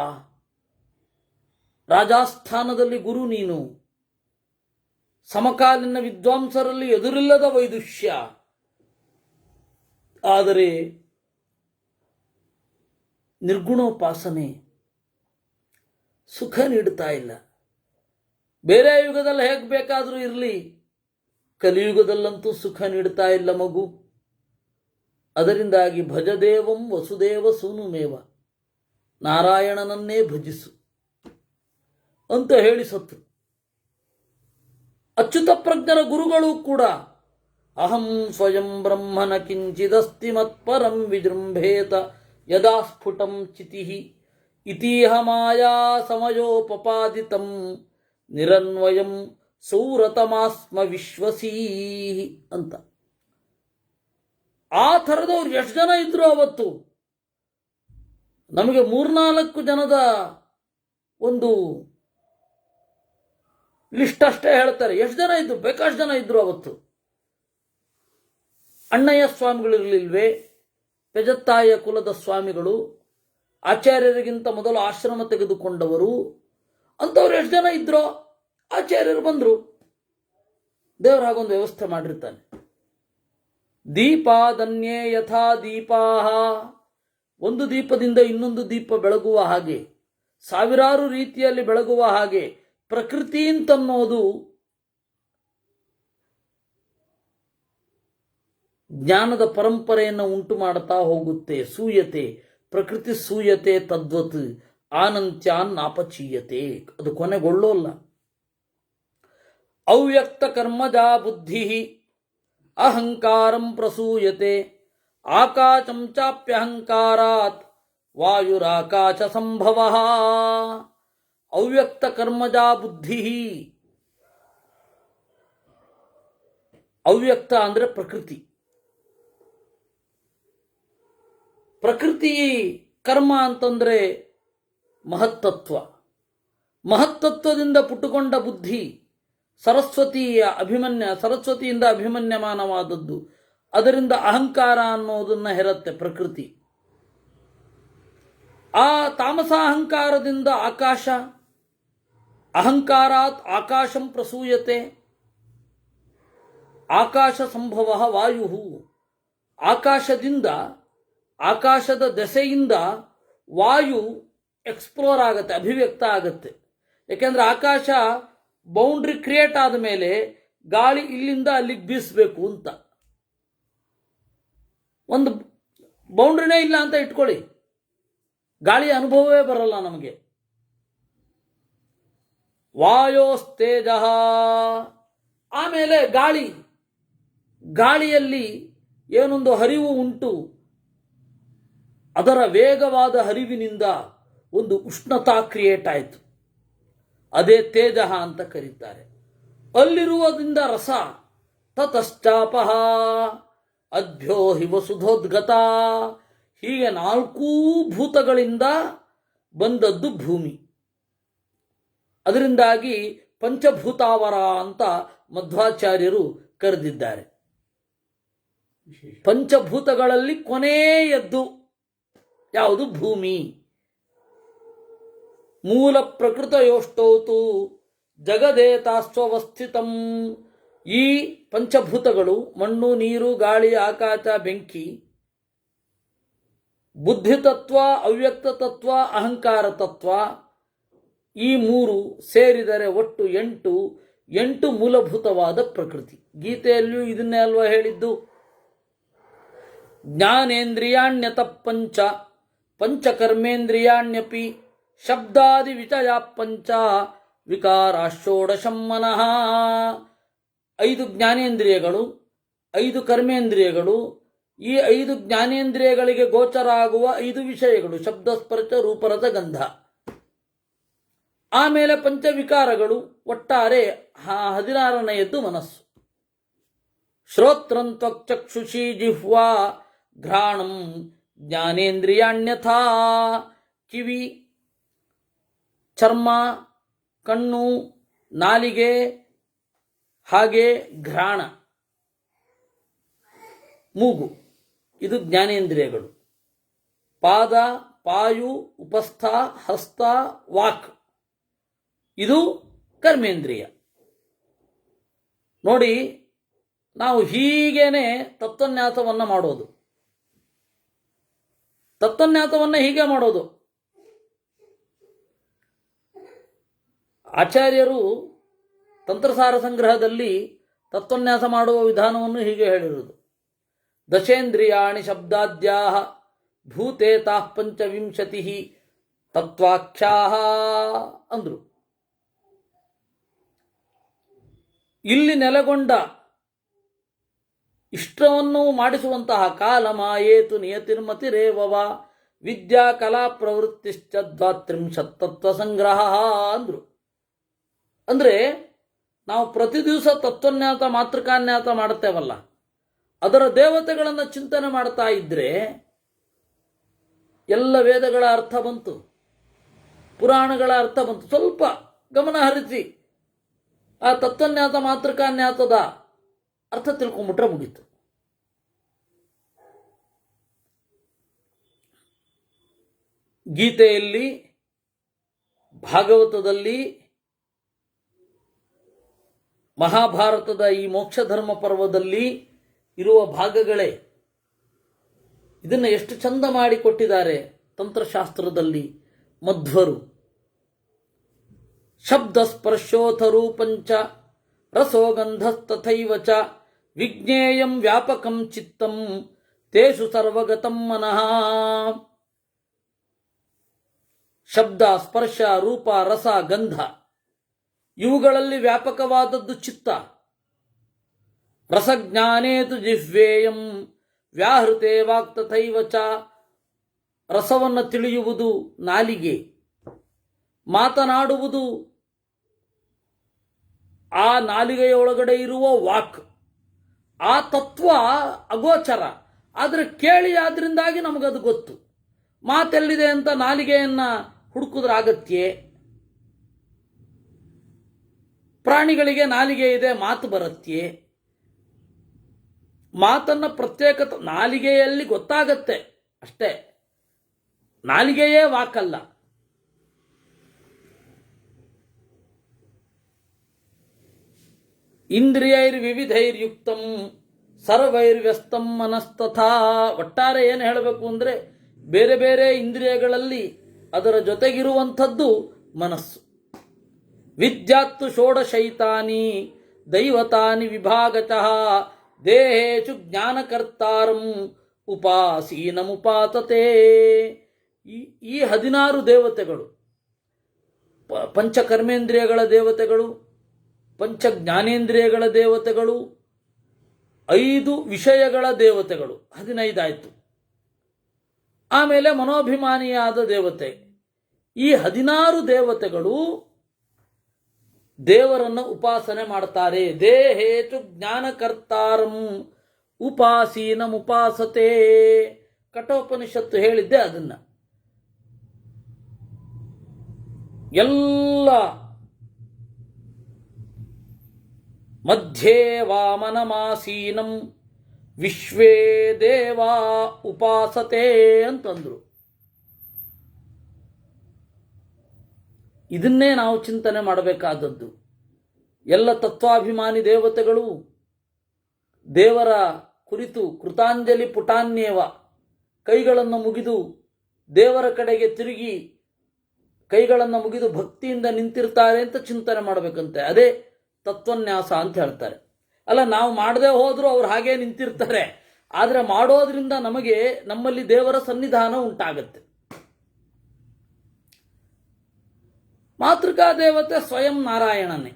ರಾಜಸ್ಥಾನದಲ್ಲಿ ಗುರು ನೀನು, ಸಮಕಾಲೀನ ವಿದ್ವಾಂಸರಲ್ಲಿ ಎದುರಿಲ್ಲದ ವೈದುಷ್ಯ. ಆದರೆ ನಿರ್ಗುಣೋಪಾಸನೆ ಸುಖ ನೀಡುತ್ತಾ ಇಲ್ಲ. ಬೇರೆ ಯುಗದಲ್ಲಿ ಹೇಗೆ ಬೇಕಾದರೂ ಇರಲಿ, ಕಲಿಯುಗದಲ್ಲಂತೂ ಸುಖ ನೀಡುತ್ತಾ ಇಲ್ಲ ಮಗು. ಅದರಿಂದಾಗಿ ಭಜದೇವಂ ವಸುದೇವ ಸೂನುಮೇವ, ನಾರಾಯಣನನ್ನೇ ಭಜಿಸು ಅಂತ ಹೇಳಿ ಸತ್ತು. ಅಚ್ಯುತ ಪ್ರಜ್ಞರ ಗುರುಗಳು ಕೂಡ ಅಹಂ ಸ್ವಯಂ ಬ್ರಹ್ಮನ ಕಿಂಚಿದಸ್ತಿ ಮತ್ಪರಂ ವಿಜೃಂಭೇತ ಯದಾ ಸ್ಫುಟಂ ಚಿತಿಃ ಇತೀಹ ಮಾಯಾ ಸಮಯೋಪಪಾದಿತಂ ನಿರನ್ವಯಂ ಸೌರತಮಾಸ್ಮ ವಿಶ್ವಸೀಹಿ ಅಂತ. ಆ ಥರದವ್ರು ಎಷ್ಟು ಜನ ಇದ್ರು ಅವತ್ತು. ನಮಗೆ 3-4 ಜನದ ಒಂದು ಲಿಸ್ಟ್ ಅಷ್ಟೇ ಹೇಳ್ತಾರೆ. ಎಷ್ಟು ಜನ ಇದ್ರು? ಬೇಕಾಷ್ಟು ಜನ ಇದ್ರು ಅವತ್ತು. ಅಣ್ಣಯ್ಯ ಸ್ವಾಮಿಗಳಿರಲಿಲ್ವೇ? ಪೆಜತ್ತಾಯ ಕುಲದ ಸ್ವಾಮಿಗಳು, ಆಚಾರ್ಯರಿಗಿಂತ ಮೊದಲು ಆಶ್ರಮ ತೆಗೆದುಕೊಂಡವರು, ಅಂಥವ್ರು ಎಷ್ಟು ಜನ ಇದ್ರೋ. ಆಚಾರ್ಯರು ಬಂದರು, ದೇವರು ಹಾಗೊಂದು ವ್ಯವಸ್ಥೆ ಮಾಡಿರ್ತಾನೆ. ದೀಪಾದನ್ಯೇ ಯಥಾ ದೀಪಾಹ, ಒಂದು ದೀಪದಿಂದ ಇನ್ನೊಂದು ದೀಪ ಬೆಳಗುವ ಹಾಗೆ, ಸಾವಿರಾರು ರೀತಿಯಲ್ಲಿ ಬೆಳಗುವ ಹಾಗೆ ಪ್ರಕೃತಿ ಅಂತನ್ನೋದು ಜ್ಞಾನದ ಪರಂಪರೆಯನ್ನು ಉಂಟು ಮಾಡುತ್ತಾ ಹೋಗುತ್ತೆ. ಸೂಯತೆ, ಪ್ರಕೃತಿ ಸೂಯತೆ ತದ್ವತ್ ಆನಂತ್ಯಾನ್ ನಾಪಚೀಯತೆ, ಅದು ಕೊನೆಗೊಳ್ಳೋಲ್ಲ. ಅವ್ಯಕ್ತ ಕರ್ಮಜಾ ಬುದ್ಧಿ ಅಹಂಕಾರಂ ಪ್ರಸೂಯತೆ ಆಕಾಶಂ ಚಾಪ್ಯಹಂಕಾರಾತ್ ವಾಯುರಾಕಾಶ ಸಂಭವ. ಅವ್ಯಕ್ತ ಕರ್ಮಜಾ ಬುದ್ಧಿ, ಅವ್ಯಕ್ತ ಅಂದರೆ ಪ್ರಕೃತಿ, ಪ್ರಕೃತಿ ಕರ್ಮ ಅಂತಂದರೆ ಮಹತ್ತತ್ವ. ಮಹತ್ತತ್ವದಿಂದ ಪುಟ್ಟುಕೊಂಡ ಬುದ್ಧಿ ಸರಸ್ವತಿಯಿಂದ ಅಭಿಮನ್ಯಮಾನವಾದದ್ದು. ಅದರಿಂದ ಅಹಂಕಾರ ಅನ್ನೋದನ್ನು ಹೆರತ್ತೆ ಪ್ರಕೃತಿ. ಆ ತಾಮಸ ಅಹಂಕಾರದಿಂದ ಆಕಾಶ, ಅಹಂಕಾರಾತ್ ಆಕಾಶಂ ಪ್ರಸೂಯತೆ, ಆಕಾಶ ಸಂಭವ ವಾಯು, ಆಕಾಶದ ದೆಸೆಯಿಂದ ವಾಯು ಎಕ್ಸ್ಪ್ಲೋರ್ ಆಗತ್ತೆ, ಅಭಿವ್ಯಕ್ತ ಆಗತ್ತೆ. ಯಾಕೆಂದ್ರೆ ಆಕಾಶ ಬೌಂಡ್ರಿ ಕ್ರಿಯೇಟ್ ಆದ ಮೇಲೆ ಗಾಳಿ ಇಲ್ಲಿಂದ ಅಲ್ಲಿಗೆ ಬೀಸಬೇಕು ಅಂತ. ಒಂದು ಬೌಂಡ್ರಿನೇ ಇಲ್ಲ ಅಂತ ಇಟ್ಕೊಳ್ಳಿ, ಗಾಳಿಯ ಅನುಭವವೇ ಬರಲ್ಲ ನಮಗೆ. ವಾಯೋಸ್ತೇಜ, ಆಮೇಲೆ ಗಾಳಿಯಲ್ಲಿ ಏನೊಂದು ಹರಿವು ಉಂಟು, ಅದರ ವೇಗವಾದ ಹರಿವಿನಿಂದ ಒಂದು ಉಷ್ಣತಾ ಕ್ರಿಯೇಟ್ ಆಯಿತು, ಅದೇ ತೇಜ ಅಂತ ಕರೀತಾರೆ. ಅಲ್ಲಿರುವುದರಿಂದ ರಸ, ತತಶ್ಚಾಪಃ ಅದ್ಭ್ಯೋ ಹಿವ ಸುಧೋದ್ಗತ, ಹೀಗೆ 4 ಭೂತಗಳಿಂದ ಬಂದದ್ದು ಭೂಮಿ. ಅದರಿಂದಾಗಿ ಪಂಚಭೂತಾವರ ಅಂತ ಮಧ್ವಾಚಾರ್ಯರು ಕರೆದಿದ್ದಾರೆ. ಪಂಚಭೂತಗಳಲ್ಲಿ ಕೊನೆಯದ್ದು ಯಾವುದು? ಭೂಮಿ. ಮೂಲ ಪ್ರಕೃತಯೋಷ್ಟೌತು ಜಗದೇತಾಸ್ವಸ್ಥಿತಂ. ಈ ಪಂಚಭೂತಗಳು ಮಣ್ಣು, ನೀರು, ಗಾಳಿ, ಆಕಾಶ, ಬೆಂಕಿ, ಬುದ್ಧಿತತ್ವ, ಅವ್ಯಕ್ತ ತತ್ವ, ಅಹಂಕಾರ ತತ್ವ, ಈ 3 ಸೇರಿದರೆ ಒಟ್ಟು 8 ಮೂಲಭೂತವಾದ ಪ್ರಕೃತಿ. ಗೀತೆಯಲ್ಲಿಯೂ ಇದನ್ನೇ ಅಲ್ವಾ ಹೇಳಿದ್ದು? ಜ್ಞಾನೇಂದ್ರಿಯಾಣ್ಯತ ಪಂಚಕರ್ಮೇಂದ್ರಿಯಾಣ್ಯಪಿ ಶಬ್ದಾದಿ ವಿಷಯ ಪಂಚ ವಿಕಾರ ಷೋಡಶಂ ಮನಃ. 5 ಜ್ಞಾನೇಂದ್ರಿಯಗಳು, 5 ಕರ್ಮೇಂದ್ರಿಯಗಳು, ಈ 5 ಜ್ಞಾನೇಂದ್ರಿಯಗಳಿಗೆ ಗೋಚರ ಆಗುವ 5 ವಿಷಯಗಳು, ಶಬ್ದ, ಸ್ಪರ್ಶ, ರೂಪರಸ, ಗಂಧ. ಆಮೇಲೆ ಪಂಚವಿಕಾರಗಳು, ಒಟ್ಟಾರೆ 16ನೆಯದ್ದು ಮನಸ್ಸು. ಶ್ರೋತ್ರಂ ತ್ವಕ್ಚಕ್ಷುಷಿ ಜಿಹ್ವಾ ಘ್ರಾಣಂ ಜ್ಞಾನೇಂದ್ರಿಯಾಣ್ಯಥಾ. ಕಿವಿ, ಚರ್ಮ, ಕಣ್ಣು, ನಾಲಿಗೆ, ಹಾಗೆ ಘ್ರಾಣ, ಮೂಗು, ಇದು ಜ್ಞಾನೇಂದ್ರಿಯಗಳು. ಪಾದ, ಪಾಯು, ಉಪಸ್ಥ, ಹಸ್ತ, ವಾಕ್, ಇದು ಕರ್ಮೇಂದ್ರಿಯ. ನೋಡಿ, ನಾವು ಹೀಗೇನೆ ತತ್ವನ್ಯಾಸವನ್ನು ಮಾಡೋದು. ತತ್ವನ್ಯಾಸವನ್ನು ಹೀಗೆ ಮಾಡೋದು. ಆಚಾರ್ಯರು ತಂತ್ರಸಾರ ಸಂಗ್ರಹದಲ್ಲಿ ತತ್ವನ್ಯಾಸ ಮಾಡುವ ವಿಧಾನವನ್ನು ಹೀಗೆ ಹೇಳಿರುವುದು. ದಶೇಂದ್ರಿಯಾಣಿ ಶಬ್ದಾದ್ಯಾಹ ಭೂತೇತಾಃ ಪಂಚವಿಂಶತಿ ತತ್ವಾಖ್ಯಾಹ ಅಂದ್ರು. ಇಲ್ಲಿ ನೆಲೆಗೊಂಡ ಇಷ್ಟವನ್ನು ಮಾಡಿಸುವಂತಹ ಕಾಲ ಮಾಯೇತು ನಿಯತಿರ್ಮತಿರೇವವ ವಿದ್ಯಾ ಕಲಾ ಪ್ರವೃತ್ತಿಶ್ಚ 32 ತತ್ವ ಸಂಗ್ರಹ ಅಂದ್ರು. ಅಂದ್ರೆ ನಾವು ಪ್ರತಿ ದಿವಸ ತತ್ವನ್ಯಾಸ, ಮಾತೃಕಾನ್ಯಾಸ ಮಾಡುತ್ತೇವಲ್ಲ, ಅದರ ದೇವತೆಗಳನ್ನು ಚಿಂತನೆ ಮಾಡ್ತಾ ಇದ್ರೆ ಎಲ್ಲ ವೇದಗಳ ಅರ್ಥ ಬಂತು, ಪುರಾಣಗಳ ಅರ್ಥ ಬಂತು. ಸ್ವಲ್ಪ ಗಮನ ಹರಿಸಿ ಆ ತತ್ವನ್ಯಾಸ, ಮಾತೃಕಾನ್ಯಾಸದ ಅರ್ಥ ತಿಳ್ಕೊಂಡ್ಬಿಟ್ರೆ ಮುಗೀತು. ಗೀತೆಯಲ್ಲಿ, ಭಾಗವತದಲ್ಲಿ, ಮಹಾಭಾರತದ ಈ ಮೋಕ್ಷ ಧರ್ಮ ಪರ್ವದಲ್ಲಿ ಇರುವ ಭಾಗಗಳೇ. ಇದನ್ನು ಎಷ್ಟು ಚಂದ ಮಾಡಿಕೊಟ್ಟಿದ್ದಾರೆ ತಂತ್ರಶಾಸ್ತ್ರದಲ್ಲಿ ಮಧ್ವರು. ಶಬ್ದ ಸ್ಪರ್ಶೋಥ ರೂಪಂಚ ರಸೋಗಂಧಸ್ತಥೈವ ಚ ವಿಜ್ಞೇಯಂ ವ್ಯಾಪಕಂ ಚಿತ್ತಂ ತೇಷು ಸರ್ವಗತಂ ಮನಃ. ಶಬ್ದ, ಸ್ಪರ್ಶ, ರೂಪ, ರಸ, ಗಂಧ ಇವುಗಳಲ್ಲಿ ವ್ಯಾಪಕವಾದದ್ದು ಚಿತ್ತ. ರಸಜ್ಞಾನೇತು ಜಿಹ್ವೇಯಂ ವ್ಯಾಹೃತೆ ವಾಕ್ ತಥೈವ ಚ. ರಸವನ್ನು ತಿಳಿಯುವುದು ನಾಲಿಗೆ, ಮಾತನಾಡುವುದು ಆ ನಾಲಿಗೆಯೊಳಗಡೆ ಇರುವ ವಾಕ್. ಆ ತತ್ವ ಅಗೋಚರ, ಆದರೆ ಕೇಳಿ ಆದ್ರಿಂದಾಗಿ ನಮಗದು ಗೊತ್ತು. ಮಾತೆಲ್ಲಿದೆ ಅಂತ ನಾಲಿಗೆಯನ್ನು ಹುಡುಕಿದ್ರೆ ಆಗತ್ಯೆ? ಪ್ರಾಣಿಗಳಿಗೆ ನಾಲಿಗೆ ಇದೆ, ಮಾತು ಬರತ್ಯೆ? ಮಾತನ್ನ ಪ್ರತ್ಯೇಕ ನಾಲಿಗೆಯಲ್ಲಿ ಗೊತ್ತಾಗತ್ತೆ ಅಷ್ಟೇ, ನಾಲಿಗೆಯೇ ವಾಕಲ್ಲ. ಇಂದ್ರಿಯೈರ್ವಿವಿಧೈರ್ಯುಕ್ತಂ ಸರ್ವೈರ್ವ್ಯಸ್ತಂ ಮನಸ್ತಥಾ. ಒಟ್ಟಾರೆ ಏನು ಹೇಳಬೇಕು ಅಂದರೆ, ಬೇರೆ ಬೇರೆ ಇಂದ್ರಿಯಗಳಲ್ಲಿ ಅದರ ಜೊತೆಗಿರುವಂಥದ್ದು ಮನಸ್ಸು. ವಿದ್ಯಾತ್ತು ಷೋಡಶೈತಾನಿ ದೈವತಾನಿ ವಿಭಾಗತಃ ದೇಹೇಶು ಜ್ಞಾನಕರ್ತಾರಂ ಉಪಾಸೀನಮುಪಾತತೆ. ಈ 16 ದೇವತೆಗಳು, ಪಂಚಕರ್ಮೇಂದ್ರಿಯಗಳ ದೇವತೆಗಳು, ಪಂಚ ಜ್ಞಾನೇಂದ್ರಿಯಗಳ ದೇವತೆಗಳು, 5 ವಿಷಯಗಳ ದೇವತೆಗಳು, 15 ಆಯಿತು. ಆಮೇಲೆ ಮನೋಭಿಮಾನಿಯಾದ ದೇವತೆ. ಈ 16 ದೇವತೆಗಳು ದೇವರನ್ನು ಉಪಾಸನೆ ಮಾಡ್ತಾರೆ. ದೇಹೇತು ಜ್ಞಾನಕರ್ತಾರಂ ಉಪಾಸೀನಮುಪಾಸತೆ. ಕಠೋಪನಿಷತ್ತು ಹೇಳಿದ್ದೆ ಅದನ್ನ. ಎಲ್ಲ ಮಧ್ಯೆ ವಾಮನಮಾಸೀನಂ ವಿಶ್ವೇ ದೇವಾ ಉಪಾಸತೆ ಅಂತಂದ್ರು. ಇದನ್ನೇ ನಾವು ಚಿಂತನೆ ಮಾಡಬೇಕಾದದ್ದು. ಎಲ್ಲ ತತ್ವಾಭಿಮಾನಿ ದೇವತೆಗಳು ದೇವರ ಕುರಿತು ಕೃತಾಂಜಲಿ ಪುಟಾನ್ಯೇವ, ಕೈಗಳನ್ನು ಮುಗಿದು ದೇವರ ಕಡೆಗೆ ತಿರುಗಿ ಕೈಗಳನ್ನು ಮುಗಿದು ಭಕ್ತಿಯಿಂದ ನಿಂತಿರ್ತಾರೆ ಅಂತ ಚಿಂತನೆ ಮಾಡಬೇಕಂತೆ. ಅದೇ ತತ್ವನ್ಯಾಸ ಅಂತ ಹೇಳ್ತಾರೆ. ಅಲ್ಲ, ನಾವು ಮಾಡದೆ ಹೋದರೂ ಅವ್ರು ಹಾಗೇ ನಿಂತಿರ್ತಾರೆ, ಆದರೆ ಮಾಡೋದ್ರಿಂದ ನಮಗೆ ನಮ್ಮಲ್ಲಿ ದೇವರ ಸನ್ನಿಧಾನ ಉಂಟಾಗತ್ತೆ. ಮಾತೃಕಾ ದೇವತೆ ಸ್ವಯಂ ನಾರಾಯಣನೇ.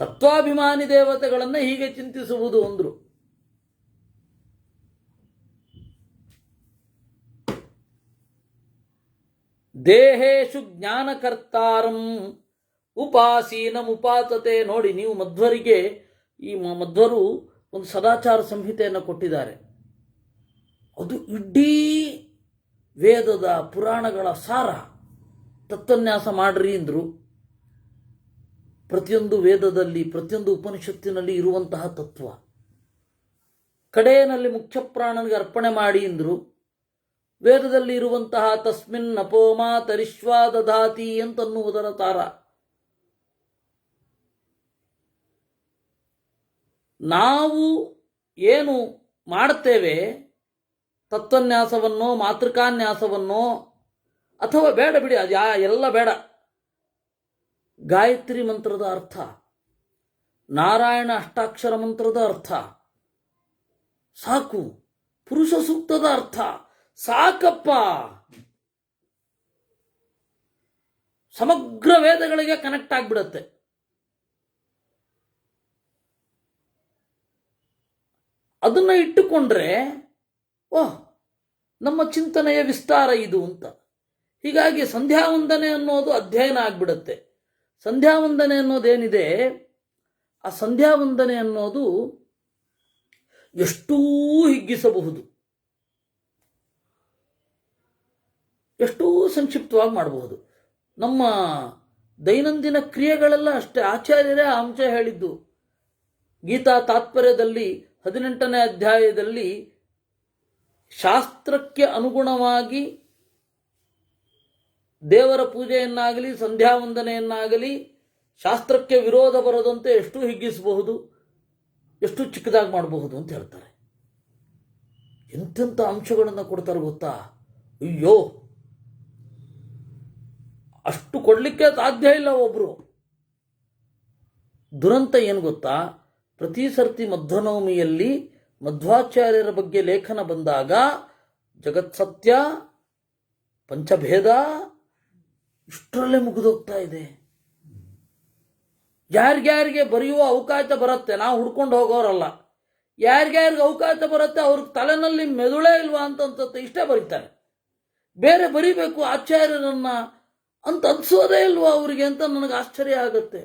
ತತ್ವಾಭಿಮಾನಿ ದೇವತೆಗಳನ್ನು ಹೀಗೆ ಚಿಂತಿಸುವುದು ಅಂದ್ರು. ದೇಹೇಶು ಜ್ಞಾನಕರ್ತಾರಂ ಉಪಾಸೀನಮುಪಾತತೆ. ನೋಡಿ, ನೀವು ಮಧ್ವರಿಗೆ, ಈ ಮಧ್ವರು ಒಂದು ಸದಾಚಾರ ಸಂಹಿತೆಯನ್ನು ಕೊಟ್ಟಿದ್ದಾರೆ. ಅದು ಇಡೀ ವೇದದ ಪುರಾಣಗಳ ಸಾರ. ತತ್ವನ್ಯಾಸ ಮಾಡ್ರಿ ಅಂದ್ರು. ಪ್ರತಿಯೊಂದು ವೇದದಲ್ಲಿ, ಪ್ರತಿಯೊಂದು ಉಪನಿಷತ್ತಿನಲ್ಲಿ ಇರುವಂತಹ ತತ್ವ ಕಡೆಯಲ್ಲಿ ಮುಖ್ಯ ಪ್ರಾಣನಿಗೆ ಅರ್ಪಣೆ ಮಾಡಿ ಅಂದ್ರು. ವೇದದಲ್ಲಿ ಇರುವಂತಹ ತಸ್ಮಿನ್ ನಪೋಮಾ ತರಿಶ್ವಾ ದಧಾತಿ ಅಂತನ್ನುವುದರ ತಾರ. ನಾವು ಏನು ಮಾಡ್ತೇವೆ, ತತ್ವನ್ಯಾಸವನ್ನೋ ಮಾತೃಕಾನ್ಯಾಸವನ್ನೋ, ಅಥವಾ ಬೇಡ ಬಿಡಿ, ಅದು ಎಲ್ಲ ಬೇಡ, ಗಾಯತ್ರಿ ಮಂತ್ರದ ಅರ್ಥ, ನಾರಾಯಣ ಅಷ್ಟಾಕ್ಷರ ಮಂತ್ರದ ಅರ್ಥ ಸಾಕು, ಪುರುಷ ಸೂಕ್ತದ ಅರ್ಥ ಸಾಕಪ್ಪ. ಸಮಗ್ರ ವೇದಗಳಿಗೆ ಕನೆಕ್ಟ್ ಆಗಿಬಿಡತ್ತೆ. ಅದನ್ನ ಇಟ್ಟುಕೊಂಡ್ರೆ ಓಹ್, ನಮ್ಮ ಚಿಂತನೆಯ ವಿಸ್ತಾರ ಇದು ಅಂತ. ಹೀಗಾಗಿ ಸಂಧ್ಯಾವಂದನೆ ಅನ್ನೋದು ಅಧ್ಯಯನ ಆಗ್ಬಿಡತ್ತೆ. ಸಂಧ್ಯಾವಂದನೆ ಅನ್ನೋದೇನಿದೆ, ಆ ಸಂಧ್ಯಾವಂದನೆ ಅನ್ನೋದು ಎಷ್ಟೂ ಹಿಗ್ಗಿಸಬಹುದು, ಎಷ್ಟೂ ಸಂಕ್ಷಿಪ್ತವಾಗಿ ಮಾಡಬಹುದು. ನಮ್ಮ ದೈನಂದಿನ ಕ್ರಿಯೆಗಳೆಲ್ಲ ಅಷ್ಟೇ. ಆಚಾರ್ಯರೇ ಆ ಅಂಶ ಹೇಳಿದ್ದು. ಗೀತಾ ತಾತ್ಪರ್ಯದಲ್ಲಿ 18ನೇ ಅಧ್ಯಾಯದಲ್ಲಿ ಶಾಸ್ತ್ರಕ್ಕೆ ಅನುಗುಣವಾಗಿ ದೇವರ ಪೂಜೆಯನ್ನಾಗಲಿ ಸಂಧ್ಯಾವಂದನೆಯನ್ನಾಗಲಿ ಶಾಸ್ತ್ರಕ್ಕೆ ವಿರೋಧ ಬರದಂತೆ ಎಷ್ಟು ಹಿಗ್ಗಿಸಬಹುದು, ಎಷ್ಟು ಚಿಕ್ಕದಾಗಿ ಮಾಡಬಹುದು ಅಂತ ಹೇಳ್ತಾರೆ. ಎಂತೆಂಥ ಅಂಶಗಳನ್ನು ಕೊಡ್ತಾರೆ ಗೊತ್ತಾ? ಅಯ್ಯೋ, ಅಷ್ಟು ಕೊಡಲಿಕ್ಕೆ ಸಾಧ್ಯ ಇಲ್ಲ ಒಬ್ರು. ದುರಂತ ಏನು ಗೊತ್ತಾ? ಪ್ರತಿ ಸರ್ತಿ ಮಧ್ವನವಮಿಯಲ್ಲಿ ಮಧ್ವಾಚಾರ್ಯರ ಬಗ್ಗೆ ಲೇಖನ ಬಂದಾಗ ಜಗತ್ಸತ್ಯ, ಪಂಚಭೇದ ಇಷ್ಟರಲ್ಲೇ ಮುಗಿದೋಗ್ತಾ ಇದೆ. ಯಾರ್ಯಾರಿಗೆ ಬರೆಯುವ ಅವಕಾಶ ಬರುತ್ತೆ, ನಾವು ಹುಡ್ಕೊಂಡು ಹೋಗೋರಲ್ಲ. ಯಾರ್ಯಾರಿಗೆ ಅವಕಾಶ ಬರುತ್ತೆ ಅವ್ರಿಗೆ ತಲೆನಲ್ಲಿ ಮೆದುಳೇ ಇಲ್ವಾ ಅಂತ ಇಷ್ಟೇ ಬರೀತಾರೆ. ಬೇರೆ ಬರಿಬೇಕು ಆಚಾರ್ಯರನ್ನ ಅಂತ ಅನ್ಸೋದೇ ಇಲ್ವಾ ಅವರಿಗೆ ಅಂತ ನನಗೆ ಆಶ್ಚರ್ಯ ಆಗುತ್ತೆ.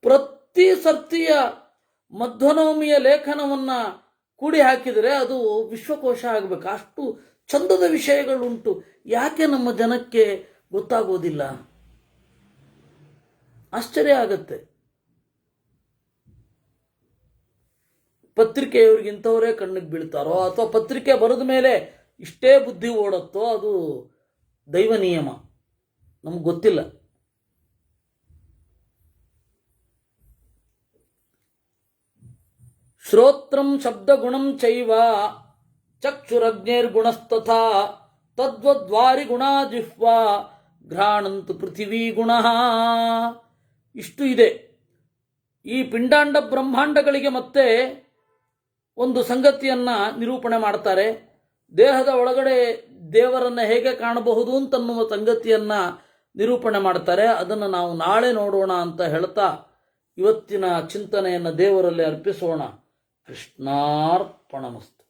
ಪ್ರತಿ ಸರ್ತಿಯ ಮಧ್ವನವಮಿಯ ಲೇಖನವನ್ನ ಕೂಡಿ ಹಾಕಿದರೆ ಅದು ವಿಶ್ವಕೋಶ ಆಗಬೇಕು. ಅಷ್ಟು ಚಂದದ ವಿಷಯಗಳುಂಟು. ಯಾಕೆ ನಮ್ಮ ಜನಕ್ಕೆ ಗೊತ್ತಾಗೋದಿಲ್ಲ? ಆಶ್ಚರ್ಯ ಆಗತ್ತೆ. ಪತ್ರಿಕೆಯವ್ರಿಗೆ ಇಂಥವರೇ ಕಣ್ಣಿಗೆ ಬೀಳ್ತಾರೋ ಅಥವಾ ಪತ್ರಿಕೆ ಬರೆದ ಮೇಲೆ ಇಷ್ಟೇ ಬುದ್ಧಿ ಓಡುತ್ತೋ, ಅದು ದೈವ ನಿಯಮ, ನಮ್ಗೆ ಗೊತ್ತಿಲ್ಲ. ಶ್ರೋತ್ರಂ ಶಬ್ದಗುಣಂ ಚೈವ ಚಕ್ಷುರಗ್ನೇರ್ಗುಣಸ್ತಥಾ ತದ್ವದ್ವಾರಿ ಗುಣಾ ಜಿಹ್ವಾ ಘ್ರಾಣಂತು ಪೃಥಿವೀ ಗುಣ. ಇಷ್ಟು ಇದೆ. ಈ ಪಿಂಡಾಂಡ ಬ್ರಹ್ಮಾಂಡಗಳಿಗೆ ಮತ್ತೆ ಒಂದು ಸಂಗತಿಯನ್ನ ನಿರೂಪಣೆ ಮಾಡ್ತಾರೆ. ದೇಹದ ಒಳಗಡೆ ದೇವರನ್ನ ಹೇಗೆ ಕಾಣಬಹುದು ಅಂತನ್ನುವ ಸಂಗತಿಯನ್ನ ನಿರೂಪಣೆ ಮಾಡ್ತಾರೆ. ಅದನ್ನು ನಾವು ನಾಳೆ ನೋಡೋಣ ಅಂತ ಹೇಳ್ತಾ ಇವತ್ತಿನ ಚಿಂತನೆಯನ್ನು ದೇವರಲ್ಲಿ ಅರ್ಪಿಸೋಣ. ಕೃಷ್ಣಾರ್ಪಣಮಸ್ತು.